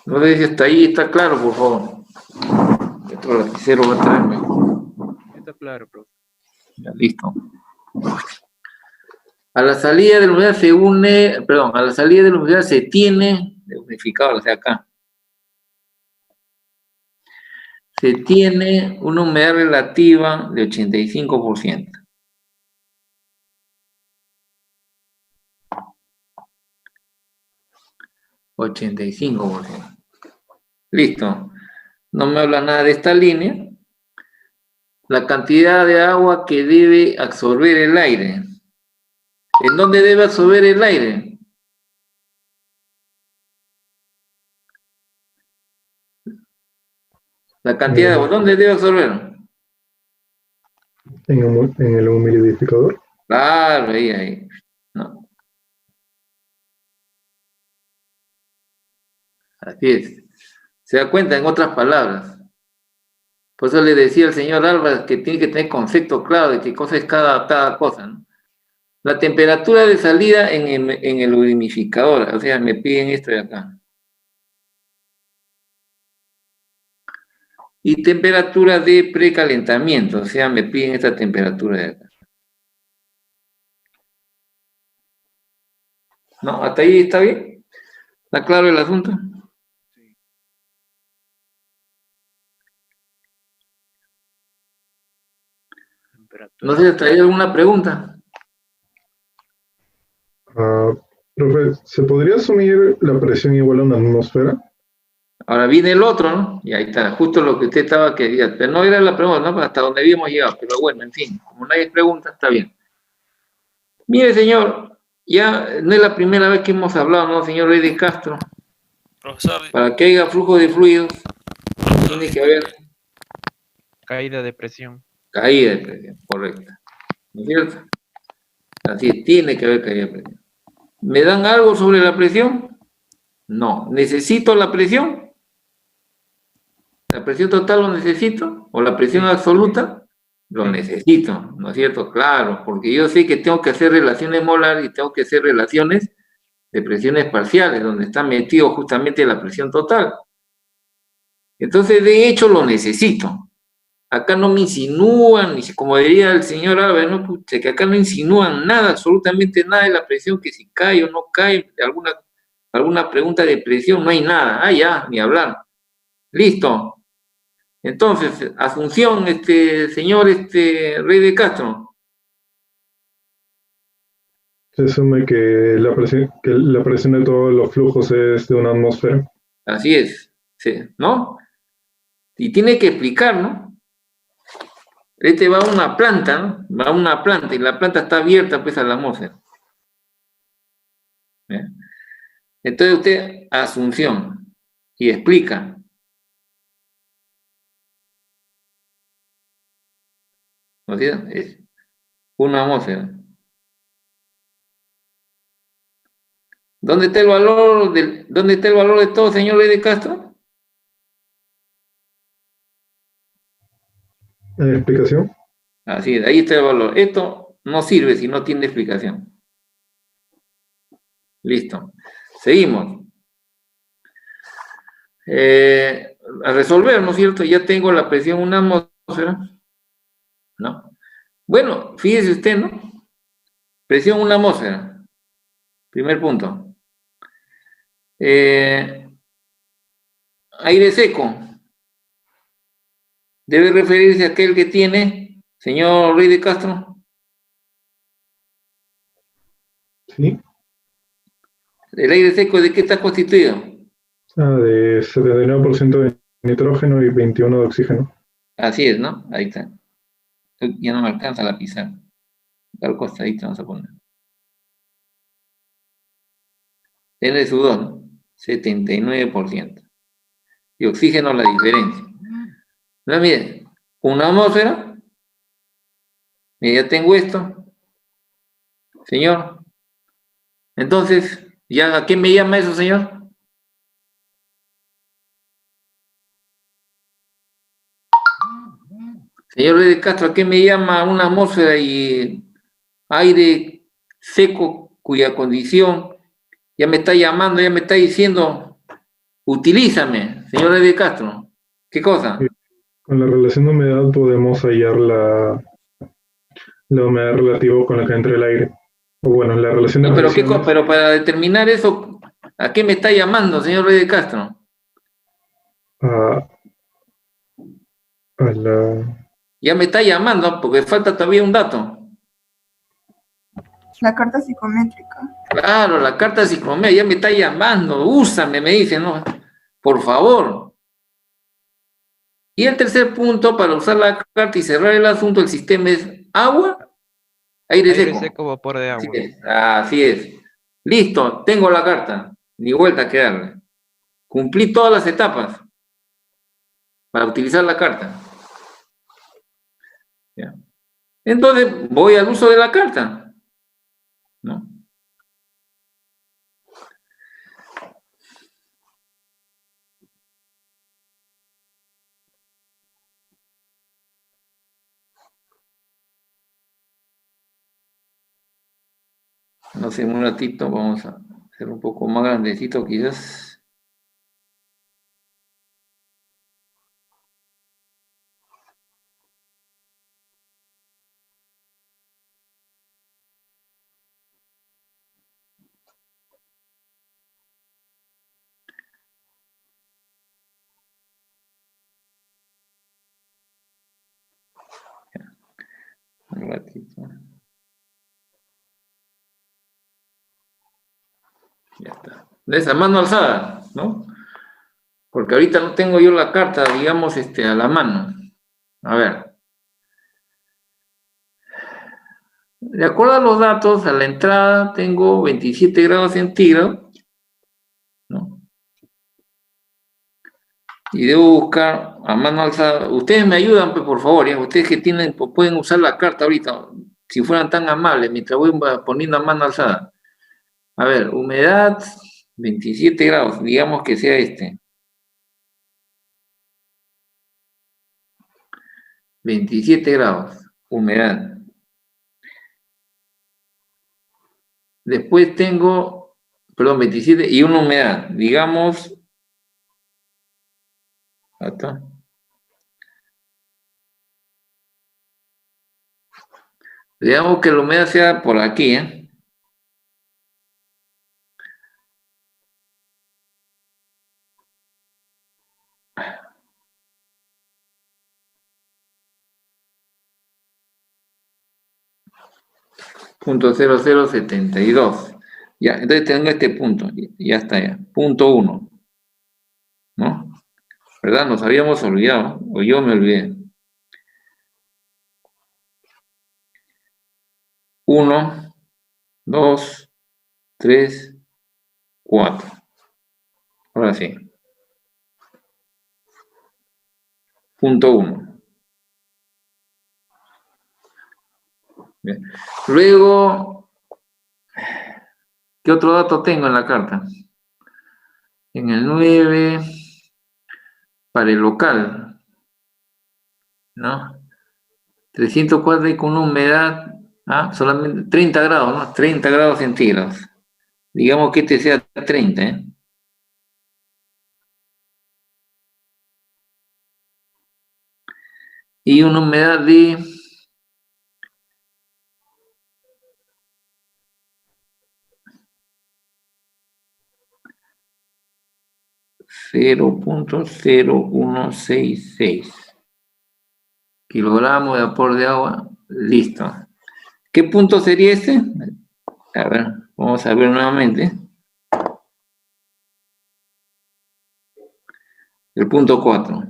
No sé si hasta ahí está claro, por favor. Esto lapicero va a traerme. Está claro, profe. Ya, listo. A la salida de la humedad se une, perdón, a la salida de la humedad se tiene, de unificador, o sea, acá. Se tiene una humedad relativa de 85%. %. Listo. No me habla nada de esta línea. La cantidad de agua que debe absorber el aire. ¿En dónde debe absorber el aire? La cantidad de agua, ¿dónde debe absorber? En el humidificador. Claro, ahí. No. Así es. Se da cuenta, en otras palabras. Por eso le decía al señor Álvarez que tiene que tener concepto claro de qué cosa es cada cosa, ¿no? La temperatura de salida en el humidificador, o sea, me piden esto de acá. Y temperatura de precalentamiento, o sea, me piden esta temperatura de acá. ¿No? ¿Hasta ahí está bien? ¿Está claro el asunto? Sí. No sé si hay alguna pregunta. Profe, ¿se podría asumir la presión igual a una atmósfera? Ahora viene el otro, ¿no? Y ahí está, justo lo que usted estaba queriendo. Pero no era la pregunta, ¿no? Hasta donde habíamos llegado. Pero bueno, en fin, como nadie pregunta, está bien. Mire, señor, ya no es la primera vez que hemos hablado, ¿no, señor Rey de Castro? Profesor, Para que haya flujo de fluidos, tiene que haber Caída de presión. caída de presión, correcta. ¿No es cierto? Así es, tiene que haber caída de presión. ¿Me dan algo sobre la presión? No. ¿Necesito la presión? ¿La presión total lo necesito? ¿O la presión Sí. absoluta? Lo Sí. necesito, ¿no es cierto? Claro, porque yo sé que tengo que hacer relaciones molares y tengo que hacer relaciones de presiones parciales, donde está metido justamente la presión total. Entonces, de hecho, lo necesito. Acá no me insinúan, ni como diría el señor Álvarez, ¿no? Pucha, que acá no insinúan nada, absolutamente nada de la presión, que si cae o no cae, alguna pregunta de presión, no hay nada. Ah, ya, ni hablar. Listo. Entonces, Asunción, señor Rey de Castro. Se asume que la presión de todos los flujos es de una atmósfera. Así es, sí, ¿no? Y tiene que explicar, ¿no? Va a una planta, ¿no? Va a una planta y la planta está abierta pues a la atmósfera. ¿Eh? Entonces usted, Asunción, y explica. ¿No es cierto? Es una atmósfera. ¿Dónde está el valor de todo, señor Rey de Castro? ¿Explicación? Así es, ahí está el valor. Esto no sirve si no tiene explicación. Listo. Seguimos. A resolver, ¿no es cierto? Ya tengo la presión en una atmósfera, ¿no? Bueno, fíjese usted, ¿no? Presión en una atmósfera. Primer punto. Aire seco. Debe referirse a aquel que tiene, señor Rey de Castro. Sí. ¿El aire seco de qué está constituido? De 79% de nitrógeno y 21% de oxígeno. Así es, ¿no? Ahí está. Ya no me alcanza la pizarra. Al costadito vamos a poner. N de sudor, ¿no? 79%. Y oxígeno la diferencia. No, mire, una atmósfera. Mire, ya tengo esto. Señor. Entonces, ¿ya a qué me llama eso, señor? Señor Rey de Castro, ¿a qué me llama una atmósfera y aire seco cuya condición ya me está llamando, ya me está diciendo, utilízame, señor Rey de Castro? ¿Qué cosa? Con la relación de humedad podemos hallar la humedad relativa con la que entra el aire. O bueno, la relación de No, pero, presiones pero para determinar eso, ¿a qué me está llamando, señor Rey de Castro? a, a la... Ya me está llamando porque falta todavía un dato. La carta psicométrica. Claro, la carta psicométrica ya me está llamando, úsame, me dice, ¿no? Por favor. Y el tercer punto, para usar la carta y cerrar el asunto, el sistema es agua, aire seco. Vapor de agua. Así es. Listo, tengo la carta. Ni vuelta que darle. Cumplí todas las etapas para utilizar la carta. ¿Ya? Entonces, voy al uso de la carta, ¿no? No sé, un ratito, vamos a hacer un poco más grandecito quizás. un ratito. Ya está. De esa mano alzada, ¿no? Porque ahorita no tengo yo la carta, digamos, a la mano. A ver. De acuerdo a los datos, a la entrada tengo 27 grados centígrados, ¿no? Y debo buscar a mano alzada. Ustedes me ayudan, pues, por favor, ¿ya? Ustedes que tienen, pues, pueden usar la carta ahorita, si fueran tan amables, mientras voy poniendo a mano alzada. A ver, humedad, 27 grados, digamos que sea 27 grados, humedad. Después tengo, perdón, 27 y una humedad, digamos, acá. Digamos que la humedad sea por aquí, ¿eh? .0072. Ya, entonces tengo este punto, ya está ya. Punto 1, ¿no? ¿Verdad? Nos habíamos olvidado, o yo me olvidé. 1, 2, 3, 4. Ahora sí. Punto 1. Bien. Luego, ¿qué otro dato tengo en la carta? En el 9, para el local, ¿no? 304 y con una humedad, solamente 30 grados, ¿no? 30 grados centígrados. Digamos que este sea 30, ¿eh? Y una humedad de 0.0166 kilogramos de vapor de agua. Listo. ¿Qué punto sería este? A ver, vamos a ver nuevamente. El punto 4.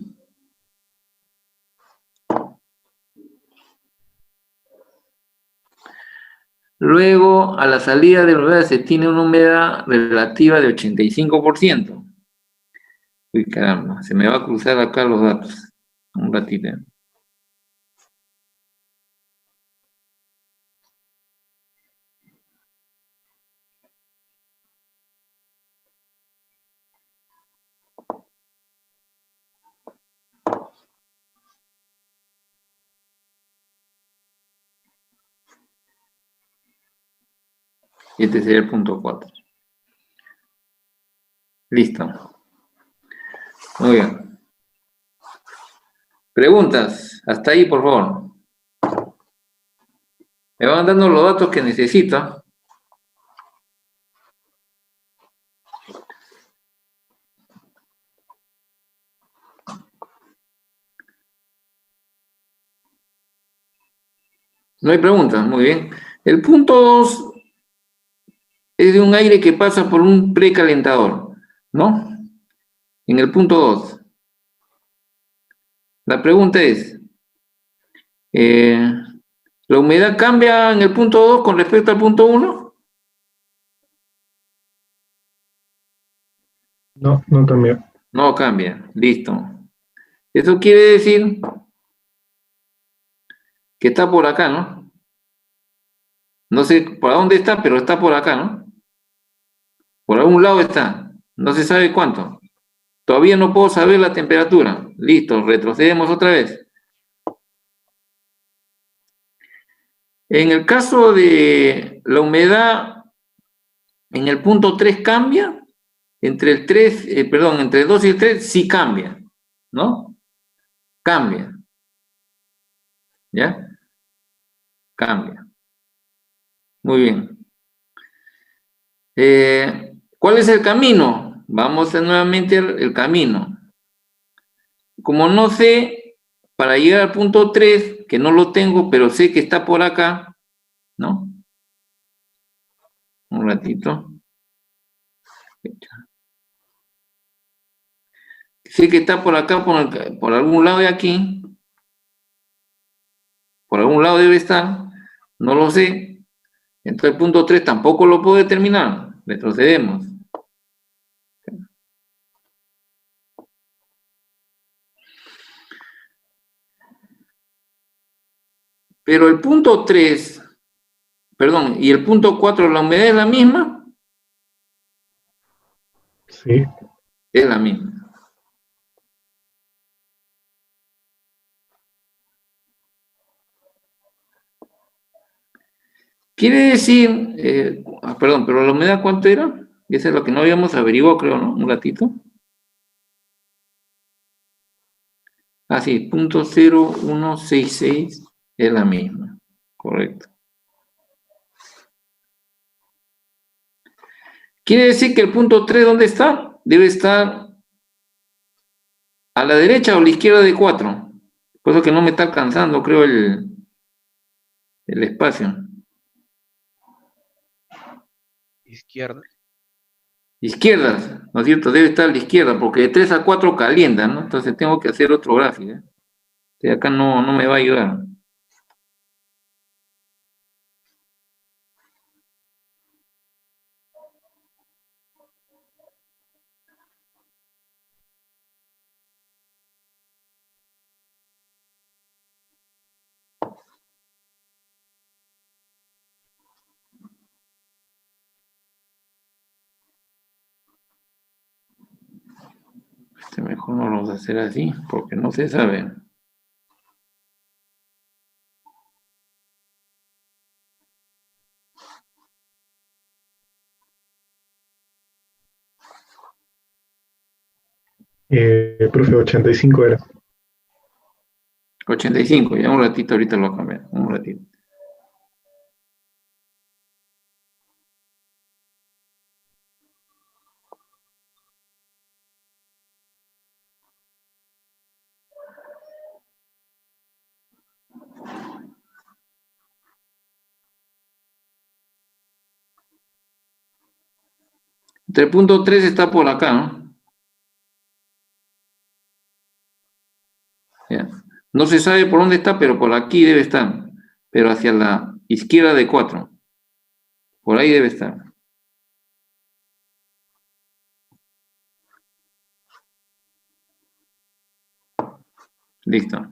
Luego, a la salida de la humedad se tiene una humedad relativa de 85%. Uy, caramba, se me va a cruzar acá los datos. Un ratito. 7 sería el punto 4. Listo. Muy bien. Preguntas. Hasta ahí, por favor. Me van dando los datos que necesito. No hay preguntas, muy bien. El punto 2 es de un aire que pasa por un precalentador, ¿no? En el punto 2. La pregunta es, ¿la humedad cambia en el punto 2 con respecto al punto 1? No, no cambia. No cambia, listo. Eso quiere decir que está por acá, ¿no? No sé por dónde está, pero está por acá, ¿no? Por algún lado está. No se sabe cuánto. Todavía no puedo saber la temperatura. Listo, retrocedemos otra vez. En el caso de la humedad, en el punto 3 cambia. Entre el 3, entre el 2 y el 3 sí cambia, ¿no? Cambia. ¿Ya? Cambia. Muy bien. ¿Cuál es el camino? Vamos a nuevamente el camino. Como no sé para llegar al punto 3, que no lo tengo, pero sé que está por acá, ¿no? Un ratito. Sé que está por acá, por algún lado de aquí. Por algún lado debe estar. No lo sé. Entonces el punto 3 tampoco lo puedo determinar. Retrocedemos. Pero el punto 3, perdón, y el punto 4, ¿la humedad es la misma? Sí. Es la misma. Quiere decir, perdón, pero la humedad, ¿cuánto era? Eso es lo que no habíamos averiguado, creo, ¿no? Un ratito. Ah, sí, 0.0166 es la misma. Correcto. Quiere decir que el punto 3, ¿dónde está? Debe estar a la derecha o a la izquierda de 4. Por eso que no me está alcanzando, creo, el espacio. Izquierda. Izquierda, ¿no es cierto? Debe estar a la izquierda, porque de 3 a 4 calienta, ¿no? Entonces tengo que hacer otro gráfico. De acá no me va a ayudar. Mejor no lo vamos a hacer así, porque no se sabe. Profe, 85 era. 85, ya un ratito, ahorita lo voy a cambiar. Un ratito. El punto 3 está por acá, ¿no? Ya. No se sabe por dónde está, pero por aquí debe estar. Pero hacia la izquierda de 4. Por ahí debe estar. Listo.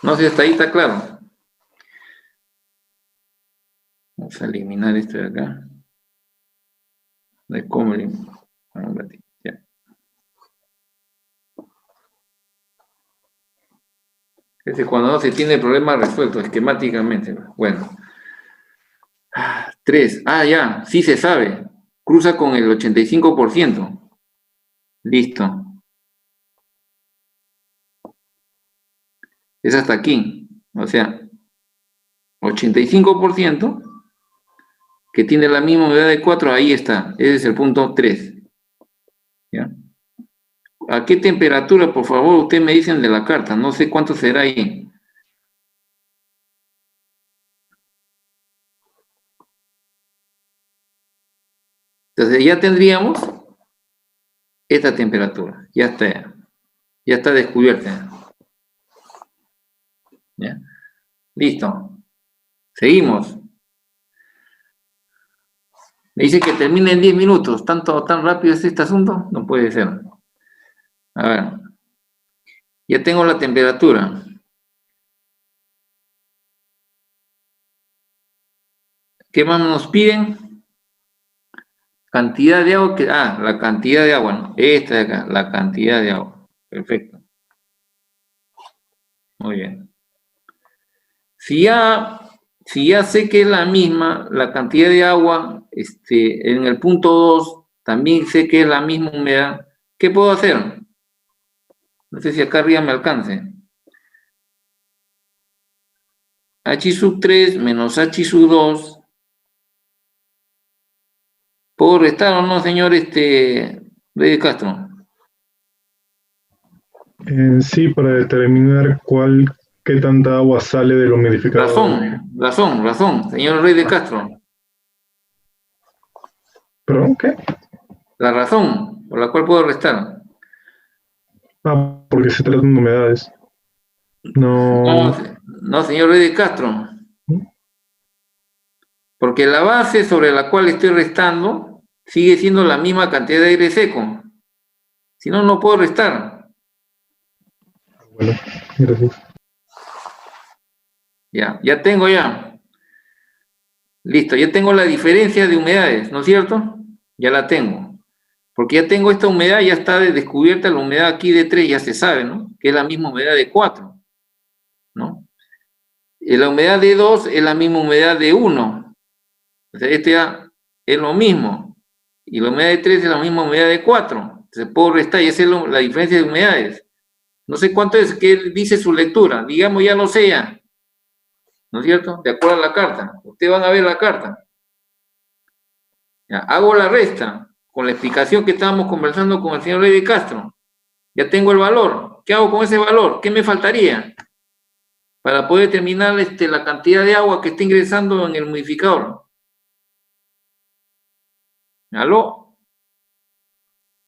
No sé, hasta ahí está claro. Vamos a eliminar esto de acá. De cómo eliminar. Un ratito, ya. Ese cuando no se tiene el problema resuelto esquemáticamente. Bueno. 3. Ah, ya, sí se sabe. Cruza con el 85%. Listo. Es hasta aquí. O sea, 85% que tiene la misma humedad de 4, ahí está. Ese es el punto 3. ¿Ya? ¿A qué temperatura, por favor, ustedes me dicen de la carta? No sé cuánto será ahí. Entonces ya tendríamos esta temperatura. Ya está. Ya está descubierta. ¿Ya? Listo. Seguimos. Me dice que termine en 10 minutos. ¿Tan rápido es este asunto? No puede ser. A ver. Ya tengo la temperatura. ¿Qué más nos piden? Cantidad de agua que... Ah, la cantidad de agua. ¿No? Esta de acá, la cantidad de agua. Perfecto. Muy bien. Si ya sé que es la misma, la cantidad de agua, en el punto 2, también sé que es la misma humedad, ¿qué puedo hacer? No sé si acá arriba me alcance. H sub 3 menos H sub 2. ¿Puedo restar o no, señor de Castro? Sí, para determinar qué tanta agua sale del humidificador. Razón, señor Rey de Castro. ¿Perdón? ¿Qué? La razón por la cual puedo restar. Porque se tratan de humedades. No. No, señor Rey de Castro. Porque la base sobre la cual estoy restando sigue siendo la misma cantidad de aire seco. Si no, no puedo restar. Bueno, gracias. Ya tengo ya. Listo, ya tengo la diferencia de humedades, ¿no es cierto? Ya la tengo. Porque ya tengo esta humedad, ya está descubierta la humedad aquí de 3, ya se sabe, ¿no? Que es la misma humedad de 4, ¿no? Y la humedad de 2 es la misma humedad de 1. O sea, este ya es lo mismo. Y la humedad de 3 es la misma humedad de 4. Se puede restar y esa es la diferencia de humedades. No sé cuánto es que dice su lectura. Digamos, ya lo sé ya. ¿No es cierto? De acuerdo a la carta. Ustedes van a ver la carta. Ya, hago la resta con la explicación que estábamos conversando con el señor Rey de Castro. Ya tengo el valor. ¿Qué hago con ese valor? ¿Qué me faltaría para poder determinar la cantidad de agua que está ingresando en el humidificador? ¿Aló?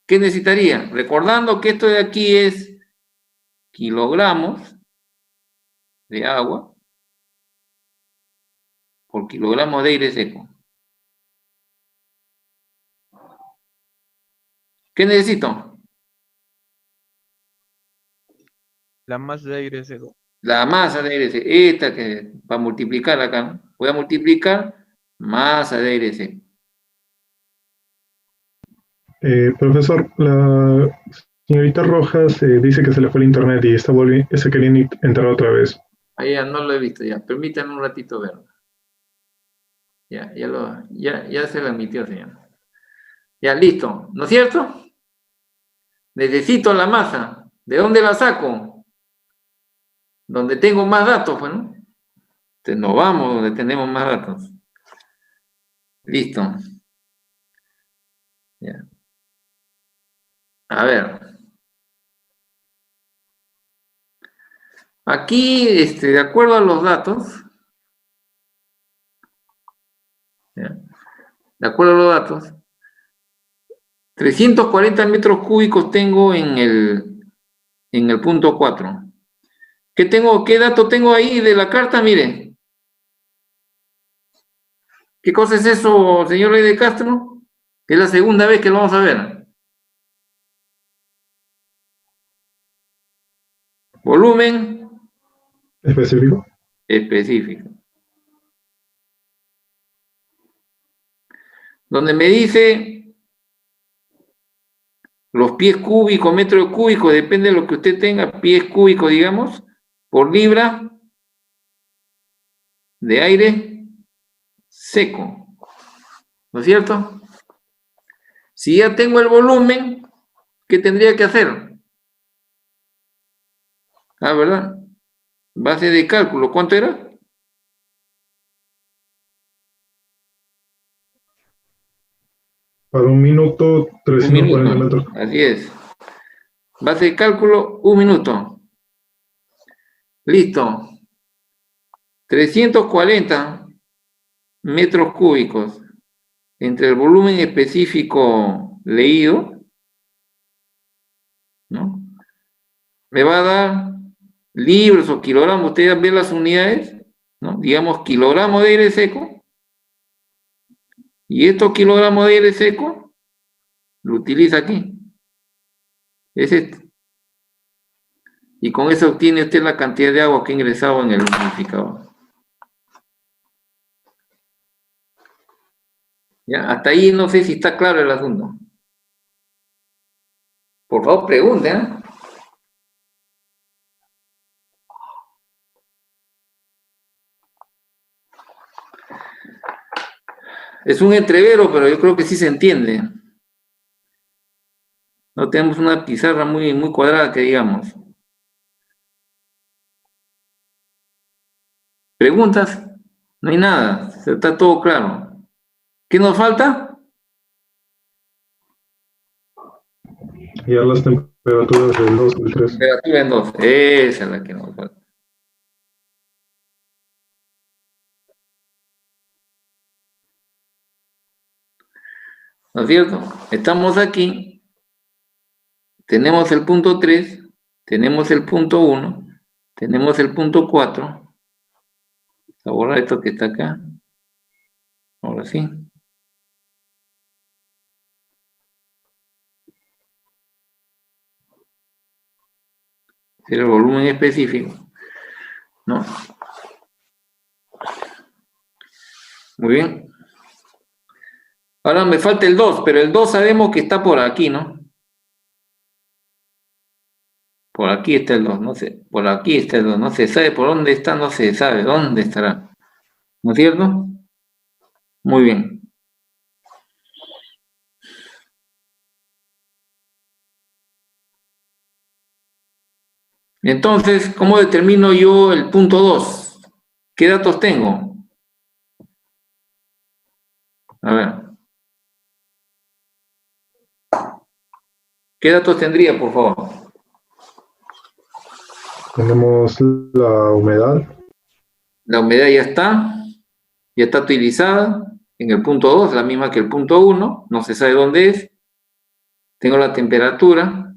¿Qué necesitaría? Recordando que esto de aquí es kilogramos de agua por kilogramos de aire seco. ¿Qué necesito? La masa de aire seco. La masa de aire seco. Esta que para multiplicar acá, ¿no? Voy a multiplicar masa de aire seco. Profesor, la señorita Rojas dice que se le fue el internet y se quería entrar otra vez. Ahí ya no lo he visto ya. Permítanme un ratito verlo. Ya se lo admitió, señor. Ya, listo. ¿No es cierto? Necesito la masa. ¿De dónde la saco? Donde tengo más datos, pues, ¿no? Entonces nos vamos donde tenemos más datos. Listo. Ya. A ver. Aquí, de acuerdo a los datos, ¿ya? De acuerdo a los datos, 340 metros cúbicos tengo en el punto 4. ¿Qué dato tengo ahí de la carta? Mire. ¿Qué cosa es eso, señor Rey de Castro? Es la segunda vez que lo vamos a ver. Volumen ¿Específico? específico. Donde me dice los pies cúbicos, metros cúbicos, depende de lo que usted tenga, pies cúbicos, digamos, por libra de aire seco. ¿No es cierto? Si ya tengo el volumen, ¿qué tendría que hacer? ¿Verdad? Base de cálculo, ¿cuánto era? Para 1 minuto, 340 minuto. metros. Así es. Base de cálculo, 1 minuto. Listo. 340 metros cúbicos entre el volumen específico leído, ¿no? Me va a dar libras o kilogramos. Ustedes ven las unidades, ¿no? Digamos kilogramos de aire seco. Y estos kilogramos de aire seco lo utiliza aquí. Es este. Y con eso obtiene usted la cantidad de agua que ha ingresado en el humidificador. ¿Ya? Hasta ahí no sé si está claro el asunto. Por favor, pregunten, ¿eh? Es un entrevero, pero yo creo que sí se entiende. No tenemos una pizarra muy, muy cuadrada que digamos. ¿Preguntas? No hay nada, está todo claro. ¿Qué nos falta? Y las temperaturas Temperaturas del 2 al 3. Temperatura en 2. Esa es la que nos falta. ¿No es cierto? Estamos aquí, tenemos el punto 3, tenemos el punto 1, tenemos el punto 4. Vamos a borrar esto que está acá. Ahora sí. Es el volumen específico, ¿no? Muy bien. Ahora me falta el 2, pero el 2 sabemos que está por aquí, ¿no? Por aquí está el 2, no sé. Por aquí está el 2, no se sabe por dónde está, no se sabe dónde estará. ¿No es cierto? Muy bien. Entonces, ¿cómo determino yo el punto 2? ¿Qué datos tengo? A ver. ¿Qué datos tendría, por favor? Tenemos la humedad, La humedad ya está utilizada en el punto 2, la misma que el punto 1, no se sabe dónde es. Tengo la temperatura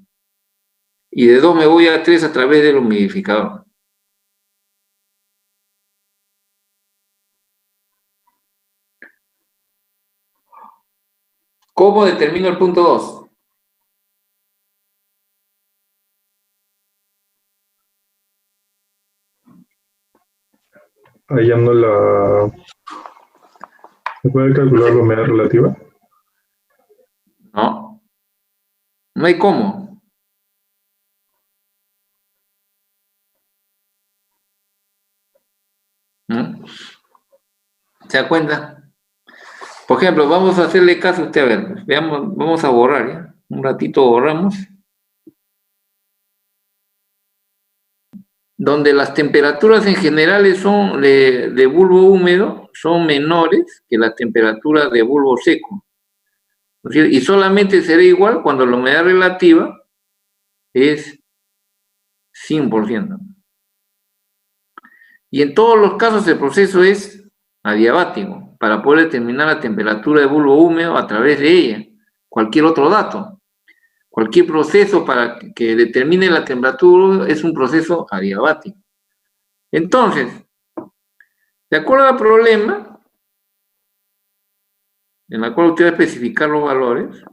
y de 2 me voy a 3 a través del humidificador. ¿Cómo determino el punto 2? hallando la... ¿Se puede calcular la humedad relativa? No, no hay cómo. ¿No? ¿Se da cuenta? Por ejemplo, vamos a hacerle caso a usted, a ver, veamos, vamos a borrar, ¿ya? Un ratito borramos. Donde las temperaturas en general son de bulbo húmedo son menores que las temperaturas de bulbo seco. Y solamente será igual cuando la humedad relativa es 100%. Y en todos los casos el proceso es adiabático para poder determinar la temperatura de bulbo húmedo a través de ella. Cualquier otro dato, cualquier proceso para que determine la temperatura es un proceso adiabático. Entonces, de acuerdo al problema, en el cual usted va a especificar los valores,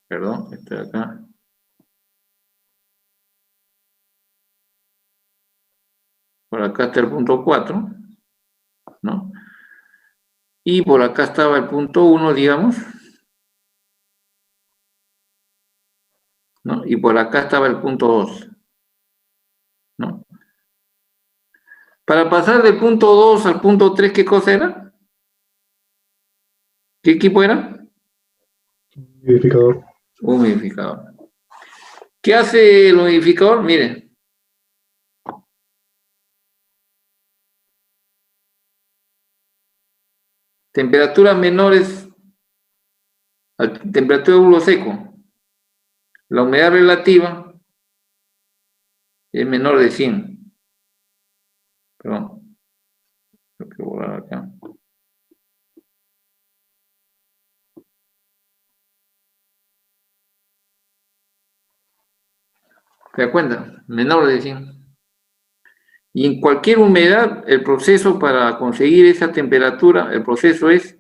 perdón, este de acá, por acá está el punto 4, ¿no? Y por acá estaba el punto 1, digamos, ¿no? Y por acá estaba el punto 2, ¿no? Para pasar del punto 2 al punto 3, ¿qué cosa era? ¿Qué equipo era? Humidificador. Humidificador. ¿Qué hace el humidificador? Mire. Temperaturas menores a temperatura de bulbo seco. La humedad relativa es menor de 100. Perdón. Tengo que borrar acá. ¿Se da cuenta? Menor de 100. Y en cualquier humedad, el proceso para conseguir esa temperatura, el proceso es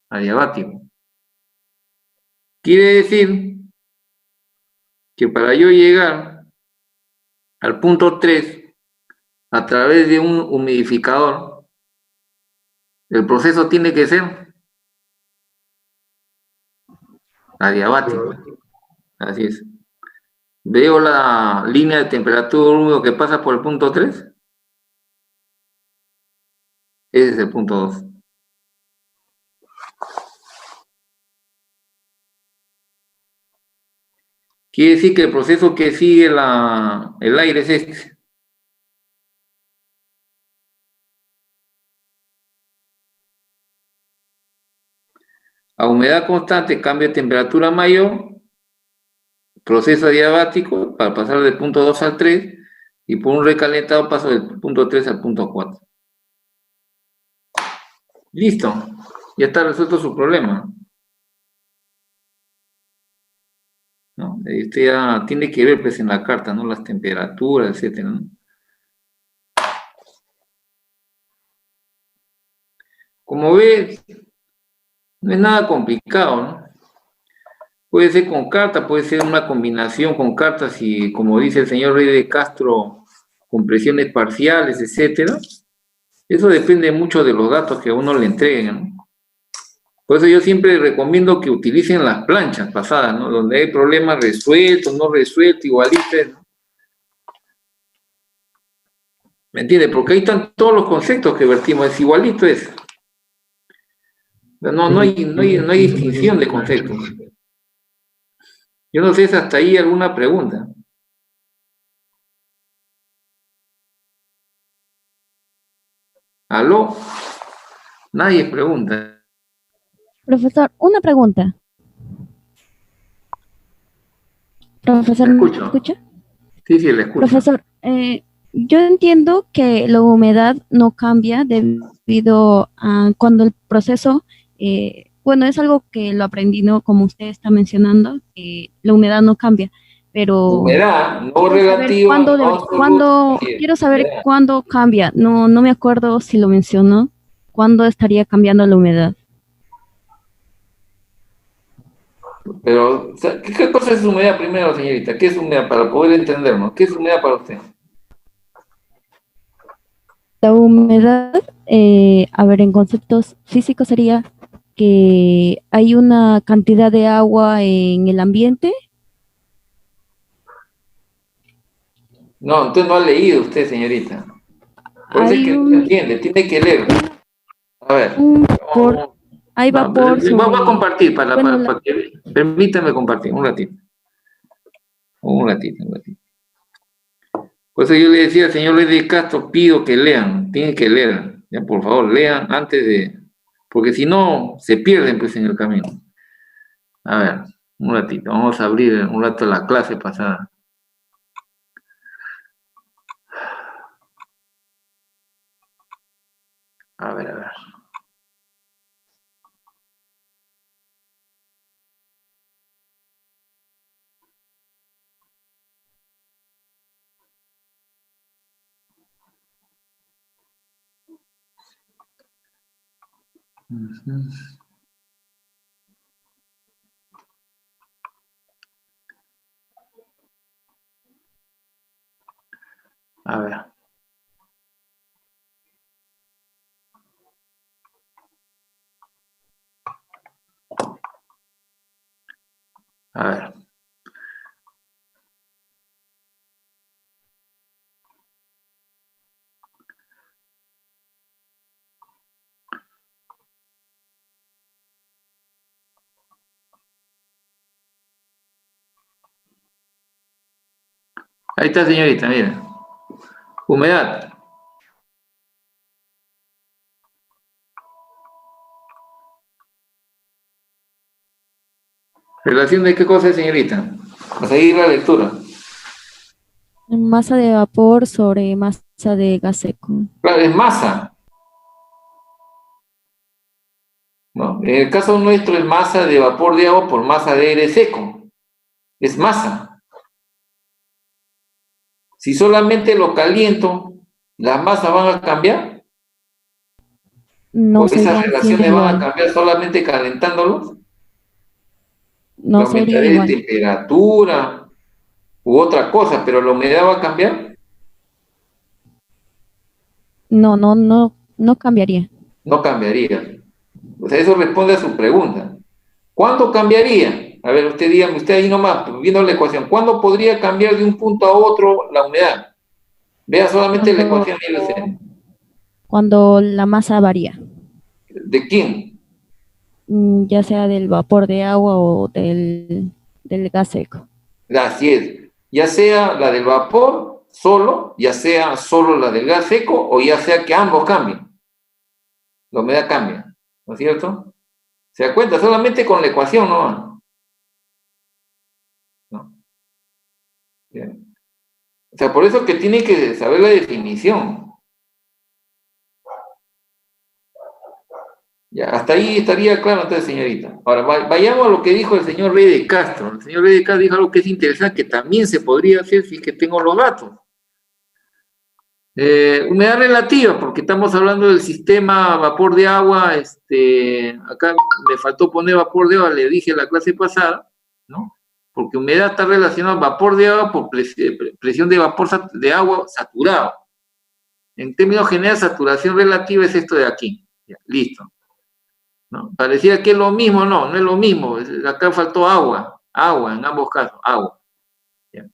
adiabático. Quiere decir que para yo llegar al punto 3 a través de un humidificador, el proceso tiene que ser adiabático. Así es. Veo la línea de temperatura húmedo que pasa por el punto 3. Ese es el punto 2. Quiere decir que el proceso que sigue el aire es este. A humedad constante, cambio de temperatura mayor, proceso adiabático para pasar del punto 2 al 3, y por un recalentado paso del punto 3 al punto 4. Listo, ya está resuelto su problema. ¿No? Usted ya tiene que ver pues en la carta, ¿no? Las temperaturas, etcétera, ¿no? Como ve, no es nada complicado, ¿no? Puede ser con carta, puede ser una combinación con cartas y, como dice el señor Rey de Castro, con presiones parciales, etcétera. Eso depende mucho de los datos que a uno le entreguen, ¿no? Por eso yo siempre recomiendo que utilicen las planchas pasadas, ¿no? Donde hay problemas resueltos, no resueltos, igualitos, ¿no? ¿Me entiende? Porque ahí están todos los conceptos que vertimos, es igualito eso. No hay distinción de conceptos. Yo no sé si hasta ahí alguna pregunta. ¿Aló? Nadie pregunta. Profesor, una pregunta. Profesor, ¿Me ¿me escucho? escucha? Sí, le escucho. Profesor, yo entiendo que la humedad no cambia debido a cuando el proceso, bueno, es algo que lo aprendí, ¿no? Como usted está mencionando, que la humedad no cambia, pero Humedad, no quiero saber relativa, cuándo, no absoluta. quiero saber cuándo cambia. No, no me acuerdo si lo mencionó. ¿Cuándo estaría cambiando la humedad? Pero, o sea, ¿qué cosa es humedad primero, señorita? ¿Qué es humedad para poder entendernos? ¿Qué es humedad para usted? La humedad, a ver, en conceptos físicos sería que hay una cantidad de agua en el ambiente. No, entonces no ha leído usted, señorita. Por eso es Hay que no un, entiende, tiene que leer. A ver. un vapor, hay vapor Vamos a sobre, compartir bueno, para que permítame compartir un ratito. Un ratito. Por eso yo le decía al señor Luis de Castro, pido que lean, tienen que leer, ya por favor, lean antes de, porque si no, se pierden pues en el camino. A ver, un ratito, vamos a abrir un rato la clase pasada. A ver. Ujú. A ver. A ver. Ahí está, señorita, mira. Humedad. ¿Relación de qué cosa, señorita? A seguir la lectura. masa de vapor sobre masa de gas seco. Claro, es masa, ¿no? En el caso nuestro es masa de vapor de agua por masa de aire seco. Es masa. Si solamente lo caliento, ¿las masas van a cambiar? No ¿O esas serían siendo relaciones van a igual. cambiar solamente calentándolos? No ¿La sería aumentaré de igual. temperatura u otra cosa, pero la humedad va a cambiar? No cambiaría. No cambiaría. O sea, eso responde a su pregunta. ¿Cuándo cambiaría? A ver, usted dígame, usted ahí nomás, viendo la ecuación, ¿cuándo podría cambiar de un punto a otro la humedad? Vea solamente la Cuando, ecuación y lo sé. cuando la masa varía, ¿De quién? ya sea del vapor de agua o del gas seco. Así es. Ya sea la del vapor solo, ya sea solo la del gas seco, o ya sea que ambos cambien. La humedad cambia, ¿no es cierto? ¿Se da cuenta? Solamente con la ecuación, ¿no? ¿No? Bien. O sea, por eso que tiene que saber la definición. Ya, hasta ahí estaría claro entonces, señorita. Ahora, vayamos a lo que dijo el señor Rey de Castro. El señor Rey de Castro dijo algo que es interesante, que también se podría hacer si es que tengo los datos. Humedad relativa, porque estamos hablando del sistema vapor de agua, acá me faltó poner vapor de agua, le dije la clase pasada, ¿no? Porque humedad está relacionada al vapor de agua por presión de vapor de agua saturado. En términos generales, saturación relativa es esto de aquí. Ya, listo. ¿No? Parecía que es lo mismo, no es lo mismo. Acá faltó agua en ambos casos, agua. Ya.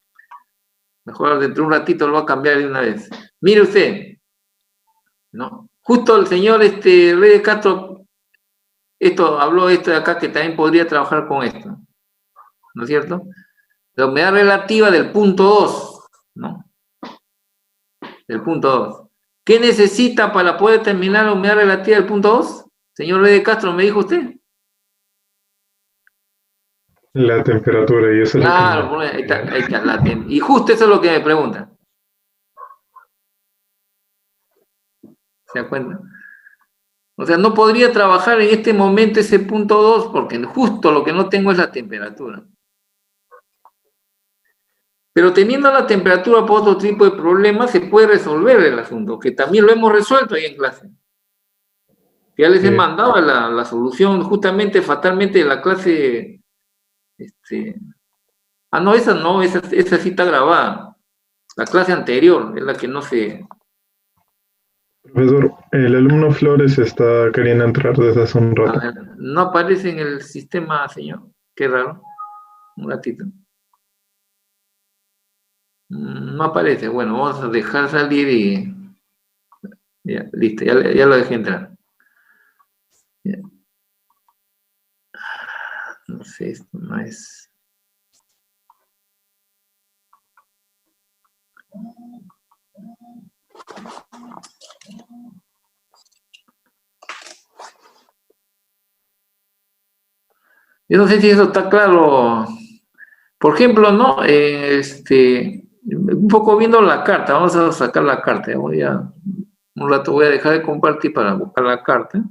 Mejor dentro de un ratito lo va a cambiar de una vez. Mire usted, ¿no? Justo el señor Rey de Castro, habló esto de acá que también podría trabajar con esto, ¿no es cierto? La humedad relativa del punto 2, ¿no? Del punto 2. ¿Qué necesita para poder determinar la humedad relativa del punto 2? Señor Rey de Castro, ¿me dijo usted? La temperatura, y eso es Claro, lo que... ahí está, y justo eso es lo que me preguntan. ¿Se da cuenta? O sea, no podría trabajar en este momento ese punto 2 porque justo lo que no tengo es la temperatura. Pero teniendo la temperatura por otro tipo de problemas se puede resolver el asunto, que también lo hemos resuelto ahí en clase. Ya les he mandado la solución justamente fatalmente de la clase. No, esa sí está grabada. La clase anterior es la que no se... Profesor, el alumno Flores está queriendo entrar desde hace un rato. No aparece en el sistema, señor. Qué raro. Un ratito. No aparece. Bueno, vamos a dejar salir y... Ya, listo, ya lo dejé entrar. Ya. No sé, esto no es... Yo no sé si eso está claro. Por ejemplo, ¿no? Un poco viendo la carta, vamos a sacar la carta. Un rato voy a dejar de compartir para buscar la carta.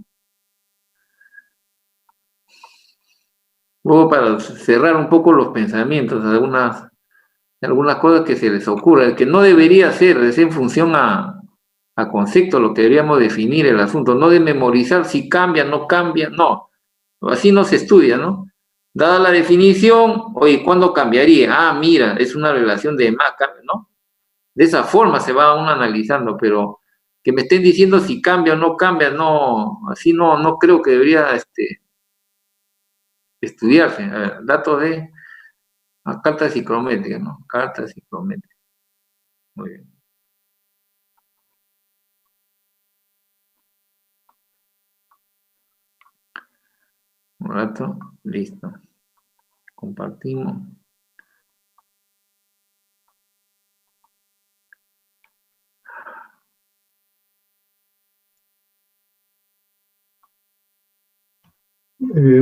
Luego para cerrar un poco los pensamientos, algunas cosas que se les ocurra, que no debería ser, es en función a concepto lo que deberíamos definir el asunto, no de memorizar si cambia, no cambia, no, así no se estudia, ¿no? Dada la definición, oye, ¿cuándo cambiaría? Ah, mira, es una relación de más cambio, ¿no? De esa forma se va uno analizando, pero que me estén diciendo si cambia o no cambia, no, así no creo que debería estudiarse. A ver, datos de carta psicométrica, ¿no? Carta psicométrica. Muy bien. Un rato, listo. Compartimos.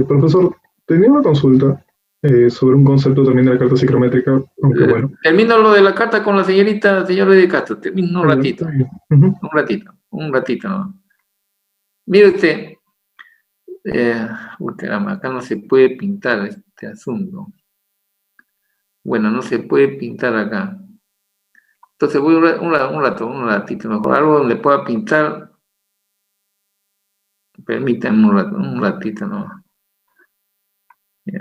Profesor, tenía una consulta sobre un concepto también de la carta psicométrica, aunque bueno. Termino lo de la carta con la señora de Castro. Termino un ratito. Un ratito. ¿No? Mire usted, caramba, acá no se puede pintar este asunto. Bueno, no se puede pintar acá. Entonces voy un ratito mejor. Algo donde pueda pintar. Permítanme un ratito, ¿no? Ya.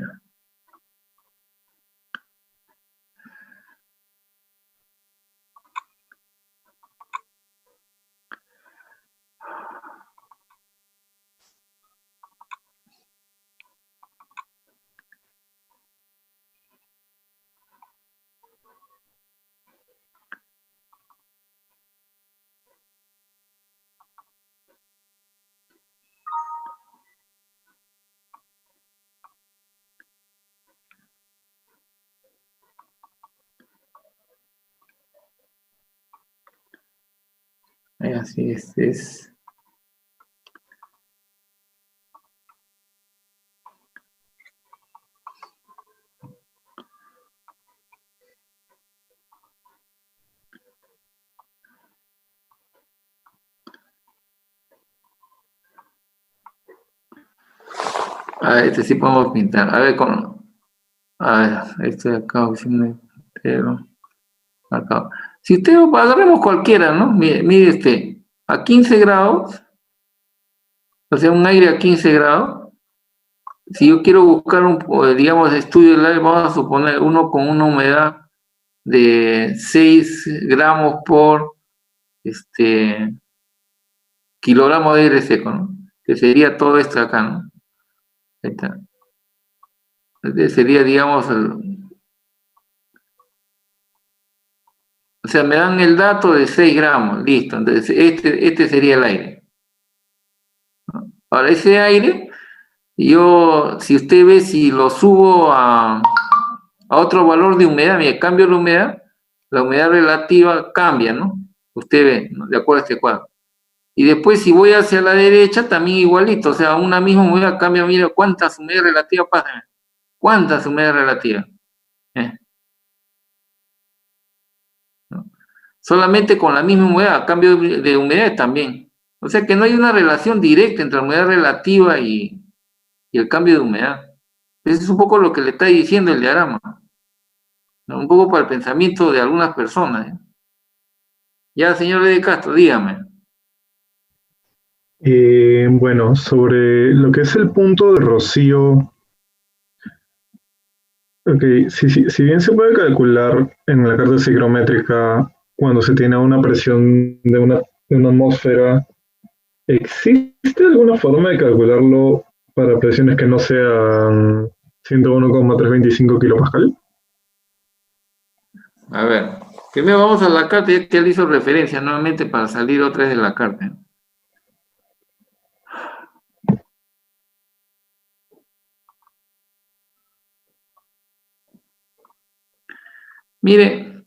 Así es. A ver, este sí podemos pintar. A ver, este de acá, pero acá. Si usted, agarremos cualquiera, ¿no? Mire a 15 grados, o sea, un aire a 15 grados. Si yo quiero buscar digamos, estudio del aire, vamos a suponer uno con una humedad de 6 gramos por kilogramo de aire seco, ¿no? Que sería todo esto acá, ¿no? Ahí está. Sería, digamos, o sea, me dan el dato de 6 gramos, listo. Entonces, este sería el aire. Ahora, ese aire, si usted ve, si lo subo a otro valor de humedad, mira, cambio la humedad relativa cambia, ¿no? Usted ve, ¿no? De acuerdo a este cuadro. Y después, si voy hacia la derecha, también igualito, o sea, una misma humedad cambia, mira, ¿cuántas humedades relativas pasan? ¿Cuántas humedades relativas? ¿No? Solamente con la misma humedad, cambio de humedad también. O sea que no hay una relación directa entre la humedad relativa y el cambio de humedad. Eso es un poco lo que le está diciendo el diagrama, ¿no? Un poco para el pensamiento de algunas personas, ¿eh? Ya, señor de Castro, dígame. Bueno, sobre lo que es el punto de rocío, ok, si bien se puede calcular en la carta psicométrica cuando se tiene una presión de una atmósfera, ¿existe alguna forma de calcularlo para presiones que no sean 101,325 kilopascal? A ver, primero vamos a la carta, ya que él hizo referencia nuevamente para salir otra vez de la carta. Mire,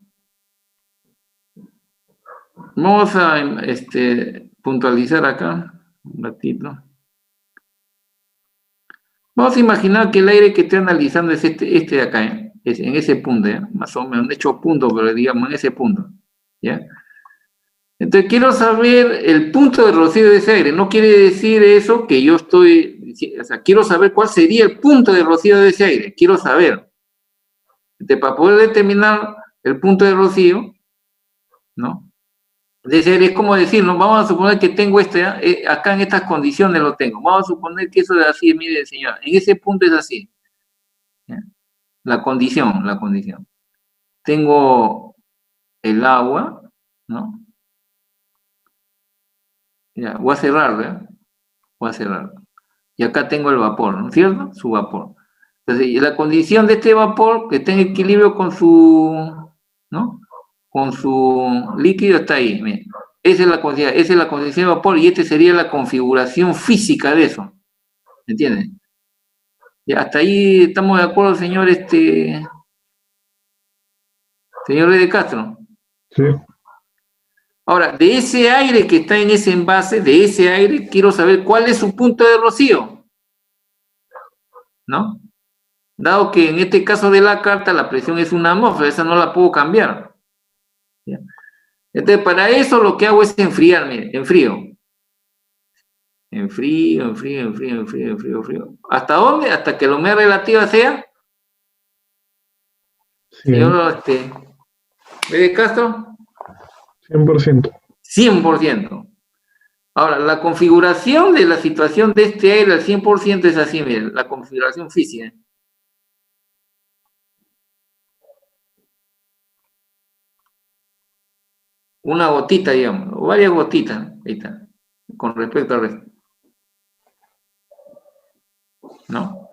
vamos a puntualizar acá un ratito. Vamos a imaginar que el aire que estoy analizando es este de acá, ¿eh? Es en ese punto, ¿eh? Más o menos, no he hecho punto, pero digamos en ese punto, ¿ya? Entonces quiero saber el punto de rocío de ese aire. No quiere decir eso que yo estoy, o sea, quiero saber cuál sería el punto de rocío de ese aire. Quiero saber. Entonces, para poder determinar el punto de rocío, ¿no? De ese aire es como decir, ¿no? Vamos a suponer que tengo acá en estas condiciones lo tengo. Vamos a suponer que eso es así, mire, señor, en ese punto es así. ¿Ya? La condición. Tengo el agua, ¿no? Ya, voy a cerrar, ¿eh? Voy a cerrar. Y acá tengo el vapor, ¿no es cierto? Su vapor. Entonces, la condición de este vapor, que esté en equilibrio con ¿no? Con su líquido, está ahí, miren. Esa es la condición de vapor y esta sería la configuración física de eso. ¿Me entienden? Y hasta ahí estamos de acuerdo, señor, señor de Castro. Sí. Ahora, de ese aire que está en ese envase, de ese aire, quiero saber cuál es su punto de rocío, ¿no? Dado que en este caso de la carta la presión es una atmósfera, esa no la puedo cambiar. ¿Ya? Entonces, para eso lo que hago es enfriarme, enfrío. Enfrío. ¿Hasta dónde? Hasta que la humedad relativa sea, Sí, señor de Castro, 100%. 100%. Ahora, la configuración de la situación de este aire al 100% es así, miren, la configuración física. Una gotita, digamos, o varias gotitas, ahí está, con respecto al resto, ¿no?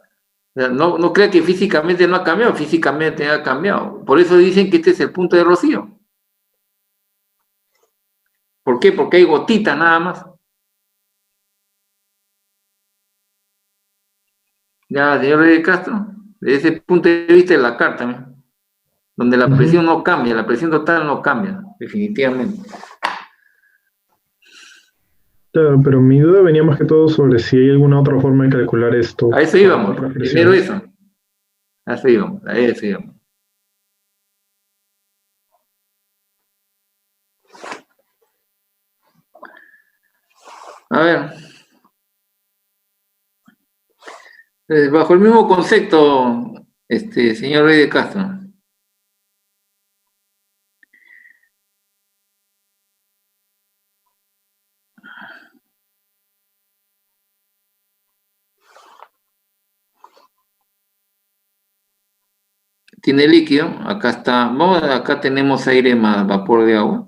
O sea, no crea que físicamente no ha cambiado, físicamente ha cambiado. Por eso dicen que este es el punto de rocío. ¿Por qué? Porque hay gotitas nada más. Ya, señor de Castro, desde ese punto de vista de la carta, ¿no? Donde la presión no cambia, la presión total no cambia, definitivamente. Claro, pero mi duda venía más que todo sobre si hay alguna otra forma de calcular esto. A eso íbamos, primero eso. A eso íbamos. A ver. Bajo el mismo concepto, señor Rey de Castro. Tiene líquido, acá está, acá tenemos aire más vapor de agua.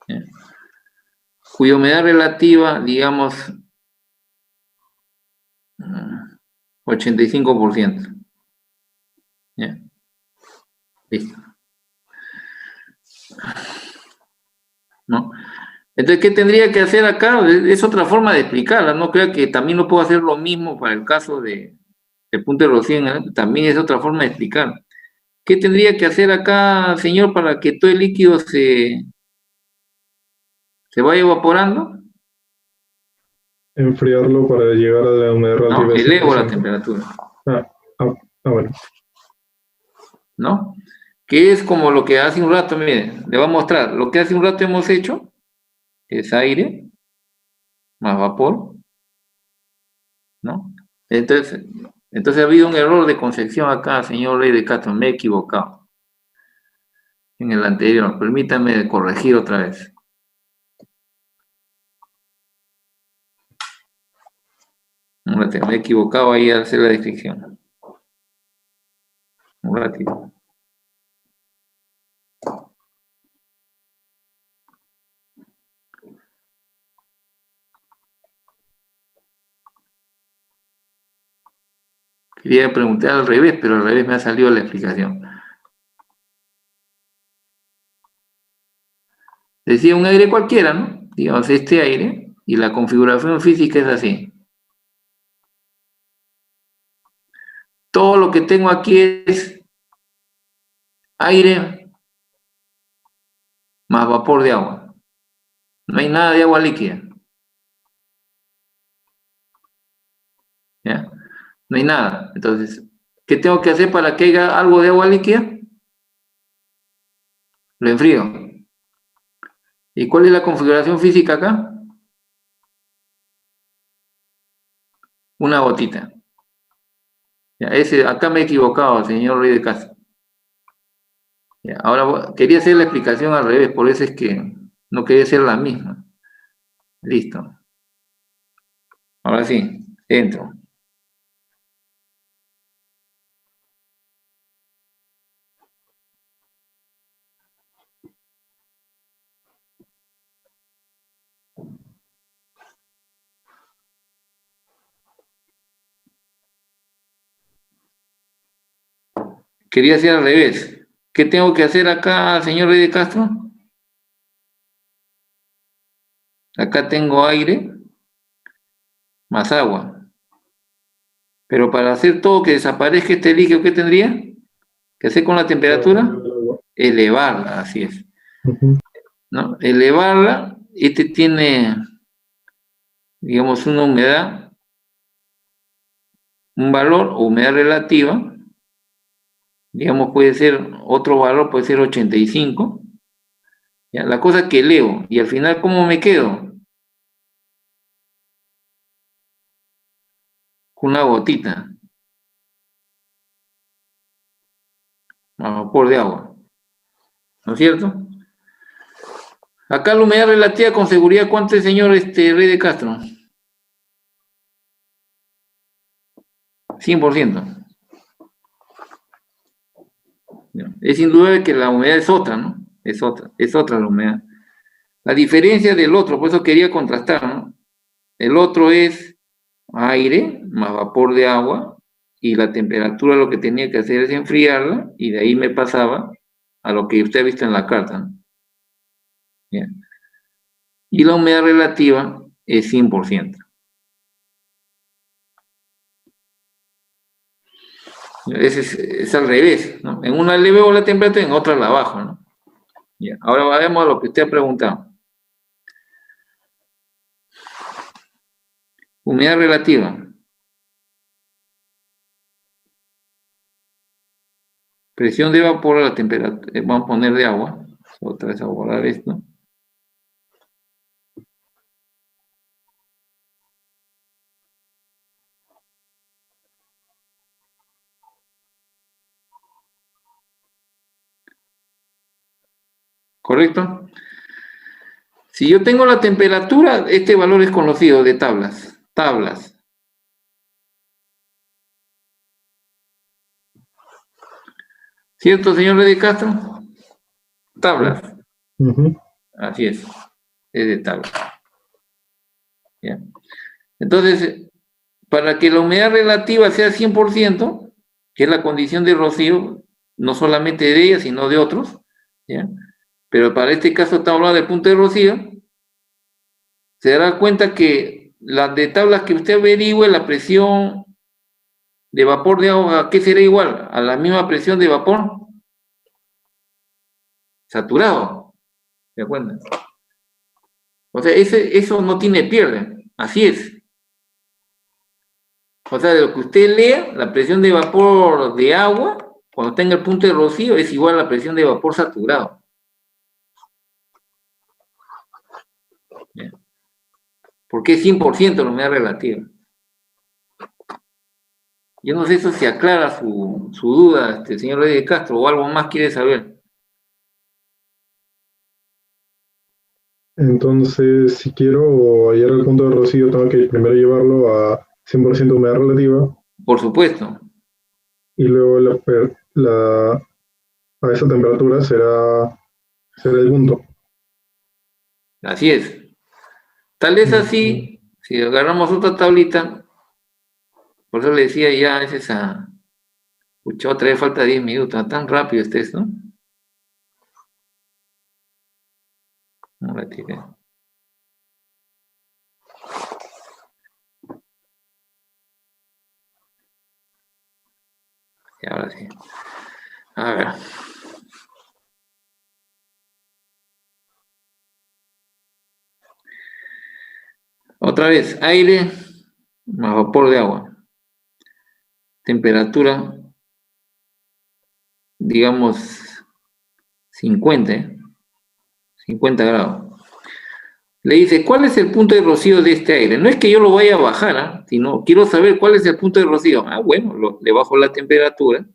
¿Ya? Cuya humedad relativa, digamos, 85%. ¿Ya? Listo. ¿No? Entonces, ¿qué tendría que hacer acá? Es otra forma de explicarla, no creo que también no puedo hacer lo mismo para el caso de punto de Rocín, ¿eh? También es otra forma de explicar. ¿Qué tendría que hacer acá, señor, para que todo el líquido se vaya evaporando? Enfriarlo para llegar a la humedad No, relativa de elevo la 100%. temperatura, Ah, bueno. ¿no? Que es como lo que hace un rato, miren, le voy a mostrar, lo que hace un rato hemos hecho es aire más vapor, ¿no? Entonces ha habido un error de concepción acá, señor Rey de Castro, me he equivocado en el anterior, permítame corregir otra vez. Un ratito, me he equivocado ahí al hacer la descripción. Un ratito. Quería preguntar al revés, pero al revés me ha salido la explicación. Decía un aire cualquiera, ¿no? Digamos, este aire, y la configuración física es así. Todo lo que tengo aquí es aire más vapor de agua. No hay nada de agua líquida. ¿Ya? No hay nada. Entonces, ¿qué tengo que hacer para que haya algo de agua líquida? Lo enfrío. ¿Y cuál es la configuración física acá? Una gotita. Ya, acá me he equivocado, señor Rey de Castro. Ya, ahora quería hacer la explicación al revés, por eso es que no quería hacer la misma. Listo. Ahora sí, entro. Quería hacer al revés. ¿Qué tengo que hacer acá, señor Rey de Castro? Acá tengo aire más agua. Pero para hacer todo que desaparezca este líquido, ¿qué tendría que hacer con la temperatura? Elevarla, así es. ¿No? Elevarla, tiene, digamos, una humedad, un valor o humedad relativa, digamos, puede ser otro valor, puede ser 85. ¿Ya? La cosa que elevo, y al final, ¿cómo me quedo? Con una gotita, a vapor de agua, ¿no es cierto? Acá la humedad relativa con seguridad, ¿cuánto es, señor Rey de Castro? 100%. Es indudable que la humedad es otra, ¿no? Es otra la humedad. La diferencia del otro, por eso quería contrastar, ¿no? El otro es aire más vapor de agua y la temperatura lo que tenía que hacer es enfriarla y de ahí me pasaba a lo que usted ha visto en la carta, ¿no? Bien. Y la humedad relativa es 100%. Es al revés, ¿no? En una le veo la temperatura, en otra la bajo, ¿no? Ya. Ahora vayamos a lo que usted ha preguntado. Humedad relativa. Presión de vapor a la temperatura. Vamos a poner de agua. Otra vez a borrar esto. ¿correcto? Si yo tengo la temperatura, este valor es conocido de tablas. ¿Cierto, señor de Castro? Tablas. Así es de tablas. ¿Ya? Entonces, para que la humedad relativa sea 100%, que es la condición de rocío, no solamente de ella, sino de otros, ¿ya? Pero para este caso estamos hablando del punto de rocío, se dará cuenta que las de tablas que usted averigüe, la presión de vapor de agua, ¿a qué será igual? A la misma presión de vapor saturado, ¿se acuerdan? O sea, eso no tiene pierde, así es. O sea, de lo que usted lea, la presión de vapor de agua, cuando tenga el punto de rocío, es igual a la presión de vapor saturado. Bien. Porque es 100% la humedad relativa. Yo no sé eso si aclara su duda, señor Reyes de Castro, o algo más quiere saber. Entonces, si quiero hallar el punto de rocío, tengo que primero llevarlo a 100% humedad relativa. Por supuesto. Y luego a esa temperatura será el punto. Así es. Tal vez así, si agarramos otra tablita, por eso le decía ya, es esa. Pucha, otra vez falta 10 minutos, tan rápido este es, ¿no? No la tiré. Y ahora sí. A ver. Otra vez, aire más vapor de agua. Temperatura, digamos, 50 grados. Le dice, ¿cuál es el punto de rocío de este aire? No es que yo lo vaya a bajar, sino quiero saber cuál es el punto de rocío. Bueno, le bajo la temperatura.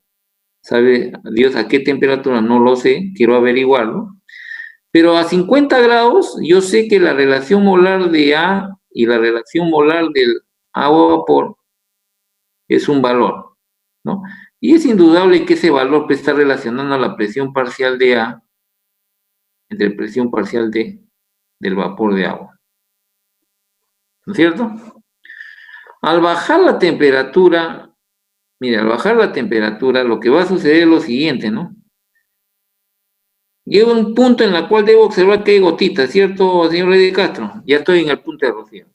¿Sabe Dios a qué temperatura? No lo sé, quiero averiguarlo. Pero a 50 grados yo sé que la relación molar de A y la relación molar del agua-vapor es un valor, ¿no? Y es indudable que ese valor puede estar relacionando a la presión parcial de A entre presión parcial del vapor de agua. ¿No es cierto? Al bajar la temperatura, mira, al bajar la temperatura, lo que va a suceder es lo siguiente, ¿no? Llega un punto en el cual debo observar que hay gotitas, ¿cierto, señor Rey de Castro? Ya estoy en el punto de rocío.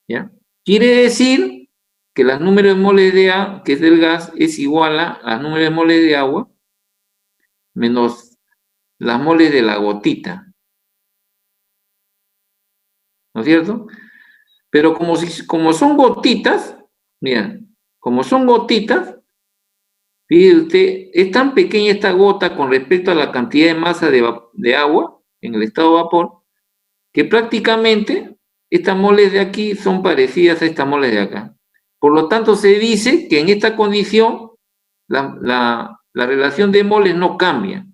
¿Ya? Quiere decir que los números de moles de A, que es del gas, es igual a los números de moles de agua menos las moles de la gotita. ¿No es cierto? Pero como son gotitas, miren, como son gotitas, fíjese usted, es tan pequeña esta gota con respecto a la cantidad de masa de agua en el estado de vapor, que prácticamente estas moles de aquí son parecidas a estas moles de acá. Por lo tanto, se dice que en esta condición la relación de moles no cambia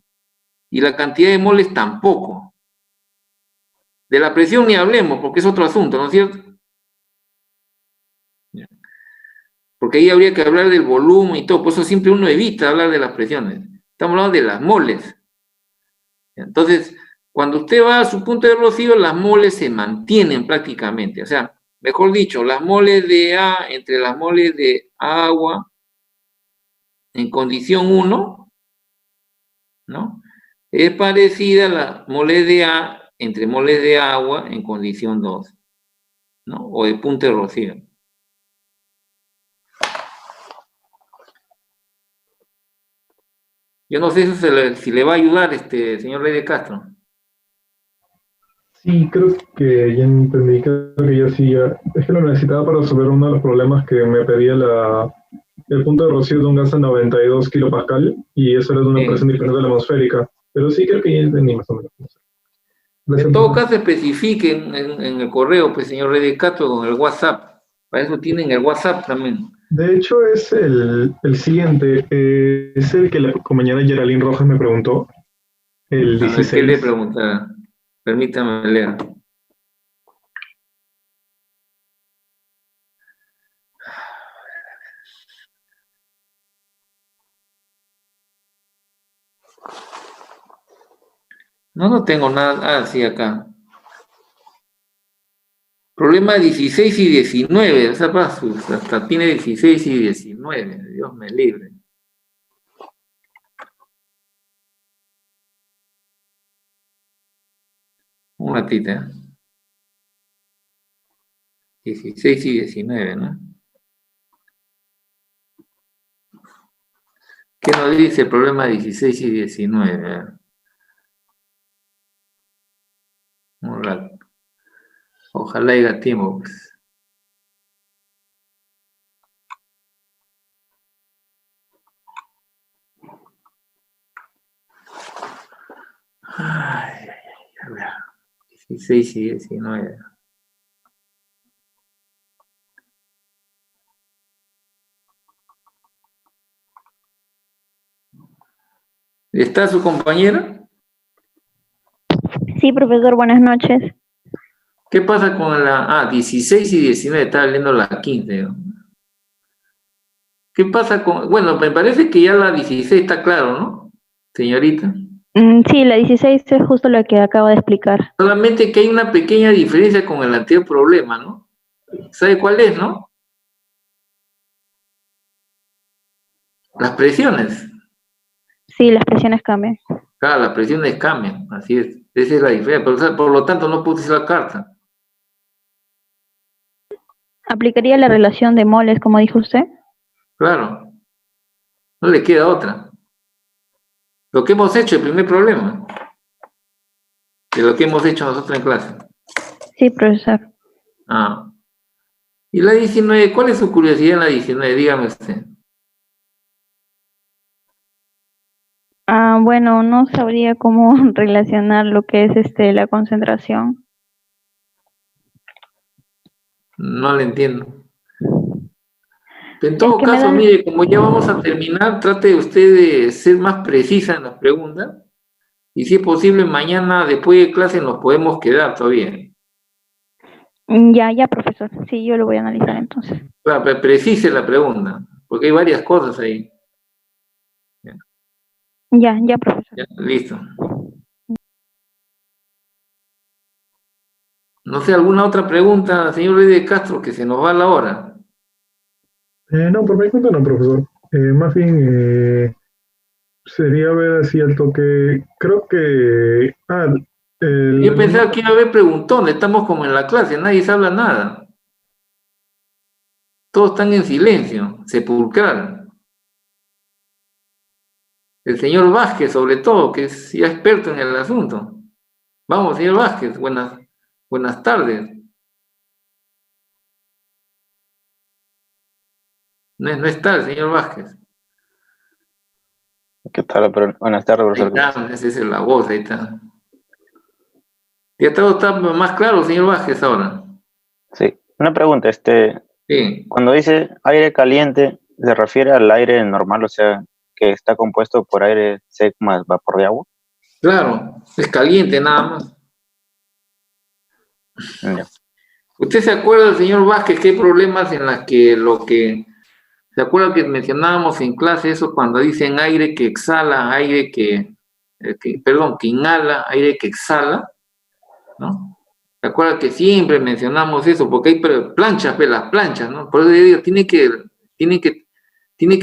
y la cantidad de moles tampoco. De la presión ni hablemos, porque es otro asunto, ¿no es cierto? Porque ahí habría que hablar del volumen y todo, por eso siempre uno evita hablar de las presiones. Estamos hablando de las moles. Entonces, cuando usted va a su punto de rocío, las moles se mantienen prácticamente. O sea, mejor dicho, las moles de A entre las moles de agua en condición 1, ¿no? Es parecida a la moles de A entre moles de agua en condición 2, ¿no? O de punto de rocío. Yo no sé si le va a ayudar, señor Rey de Castro. Sí, creo que ya entendí, creo que ya sí, ya. Es que lo necesitaba para resolver uno de los problemas que me pedía el punto de rocío de un gas a 92 kilopascal, y eso era de una presión diferente de la atmosférica. Pero sí creo que ya entendí más o menos. En todo caso, especifique en el correo, pues, señor Rey de Castro, con el WhatsApp. Para eso tienen el WhatsApp también. De hecho, es el siguiente, es el que la compañera Geraldine Rojas me preguntó. El A ver, ¿qué le 16. preguntaba? Permítame leer. No, no tengo nada. Ah, sí, acá. Problema 16 y 19. Esa pasus, hasta tiene 16 y 19. Dios me libre. Un ratito, ¿eh? 16 y 19, ¿no? ¿Qué nos dice el problema 16 y 19? A ver. Un rato. Ojalá haya tiempo, pues. Ay, a ver. 16 y 19. ¿Está su compañera? Sí, profesor, buenas noches. ¿Qué pasa con la... Ah, 16 y 19, estaba leyendo la 15. ¿No? ¿Qué pasa con...? Bueno, me parece que ya la 16 está claro, ¿no? Señorita. Sí, la 16 es justo lo que acabo de explicar. Solamente que hay una pequeña diferencia con el anterior problema, ¿no? ¿Sabe cuál es, no? Las presiones. Sí, las presiones cambian. Claro, las presiones cambian, así es. Esa es la diferencia. Por lo tanto, no puse la carta. ¿Aplicaría la relación de moles, como dijo usted? Claro. No le queda otra. Lo que hemos hecho, el primer problema. De lo que hemos hecho nosotros en clase. Sí, profesor. Ah. Y la 19, ¿cuál es su curiosidad en la 19? Dígame usted. Bueno, no sabría cómo relacionar lo que es la concentración. No le entiendo. En Es todo que me caso, dan, mire, como ya vamos a terminar, trate usted de ser más precisa en las preguntas. Y si es posible, mañana después de clase nos podemos quedar todavía. ya, profesor. Sí, yo lo voy a analizar entonces. Claro, pero precise la pregunta, porque hay varias cosas ahí. Ya, profesor. Ya, listo. No sé, ¿alguna otra pregunta, señor Rey de Castro, que se nos va la hora? No, por mi cuenta no, profesor. Más bien sería ver así el toque. Creo que. Yo pensaba que iba a haber preguntones, estamos como en la clase, nadie se habla nada. Todos están en silencio, sepulcral. El señor Vázquez, sobre todo, que es ya experto en el asunto. Vamos, señor Vázquez, buenas tardes. No está el señor Vázquez. ¿Qué tal? Buenas tardes, Ahí profesor. está, esa es la voz, ahí está. Ya todo está más claro, señor Vázquez, ahora. Sí, una pregunta, Sí, cuando dice aire caliente, ¿se refiere al aire normal, o sea, que está compuesto por aire seco más vapor de agua? claro, es caliente nada más. Ya. ¿Usted se acuerda, señor Vázquez, que hay problemas en las que ¿se acuerda que mencionábamos en clase eso cuando dicen aire que exhala, aire perdón, que inhala, aire que exhala, ¿no? ¿Se acuerda que siempre mencionamos eso? Porque hay planchas, pues, las planchas, ¿no? Por eso yo digo, tiene que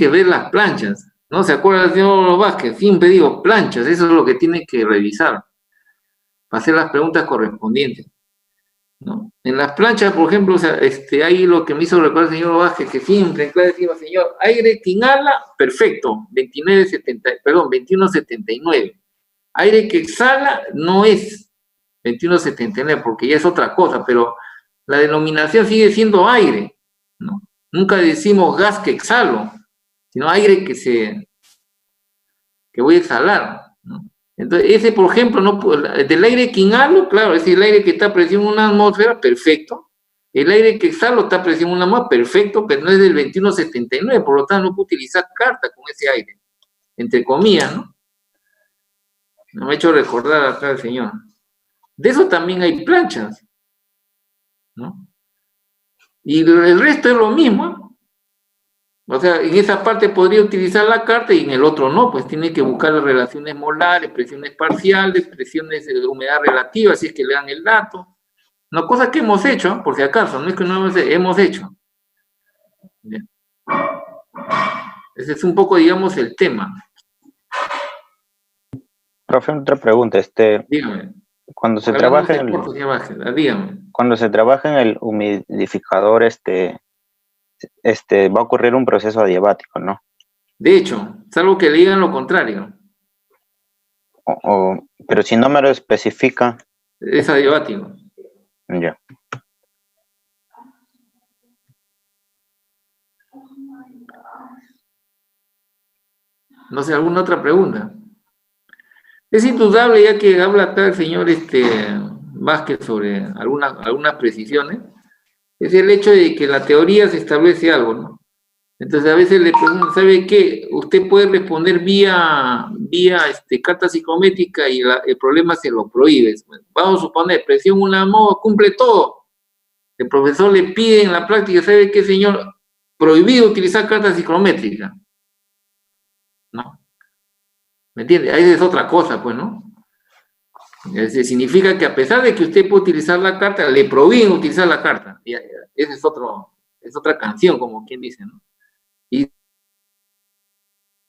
ver las planchas, ¿no? ¿Se acuerda, señor Vázquez? Siempre digo planchas, eso es lo que tiene que revisar para hacer las preguntas correspondientes, ¿no? En las planchas, por ejemplo, o sea, ahí lo que me hizo recordar el señor Vázquez, que siempre en clase decía, señor, aire que inhala, perfecto, 2179. Aire que exhala no es 2179, porque ya es otra cosa, pero la denominación sigue siendo aire, ¿no? Nunca decimos gas que exhalo, sino aire que voy a exhalar, ¿no? Entonces, ese, por ejemplo, no, del aire que inhalo, claro, es el aire que está a presión en una atmósfera, perfecto. El aire que exhalo está a presión en una atmósfera, perfecto, pero no es del 2179, por lo tanto no puedo utilizar carta con ese aire, entre comillas, ¿no? Me ha hecho recordar acá el señor. De eso también hay planchas, ¿no? Y el resto es lo mismo. O sea, en esa parte podría utilizar la carta y en el otro no, pues tiene que buscar las relaciones molares, presiones parciales, presiones de humedad relativa, si es que le dan el dato. No, cosa que hemos hecho, por si acaso, no es que no hemos hecho. Bien. Ese es un poco, digamos, el tema. Profe, otra pregunta, Dígame. cuando se trabaja en el humidificador, va a ocurrir un proceso adiabático, ¿no? De hecho, salvo que le digan lo contrario. Pero si no me lo especifica. Es adiabático. Ya. No sé, ¿alguna otra pregunta? Es indudable, ya que habla acá el señor Vázquez sobre algunas precisiones, es el hecho de que en la teoría se establece algo, ¿no? Entonces a veces le preguntan, ¿sabe qué? Usted puede responder vía carta psicométrica y el problema se lo prohíbe. Vamos a suponer, presión una moda, cumple todo. El profesor le pide en la práctica, ¿sabe qué, señor? Prohibido utilizar carta psicométrica. ¿No? ¿Me entiende? Ahí es otra cosa, pues, ¿no? Significa que a pesar de que usted puede utilizar la carta, le prohíben utilizar la carta. Esa es otra canción, como quien dice, ¿no?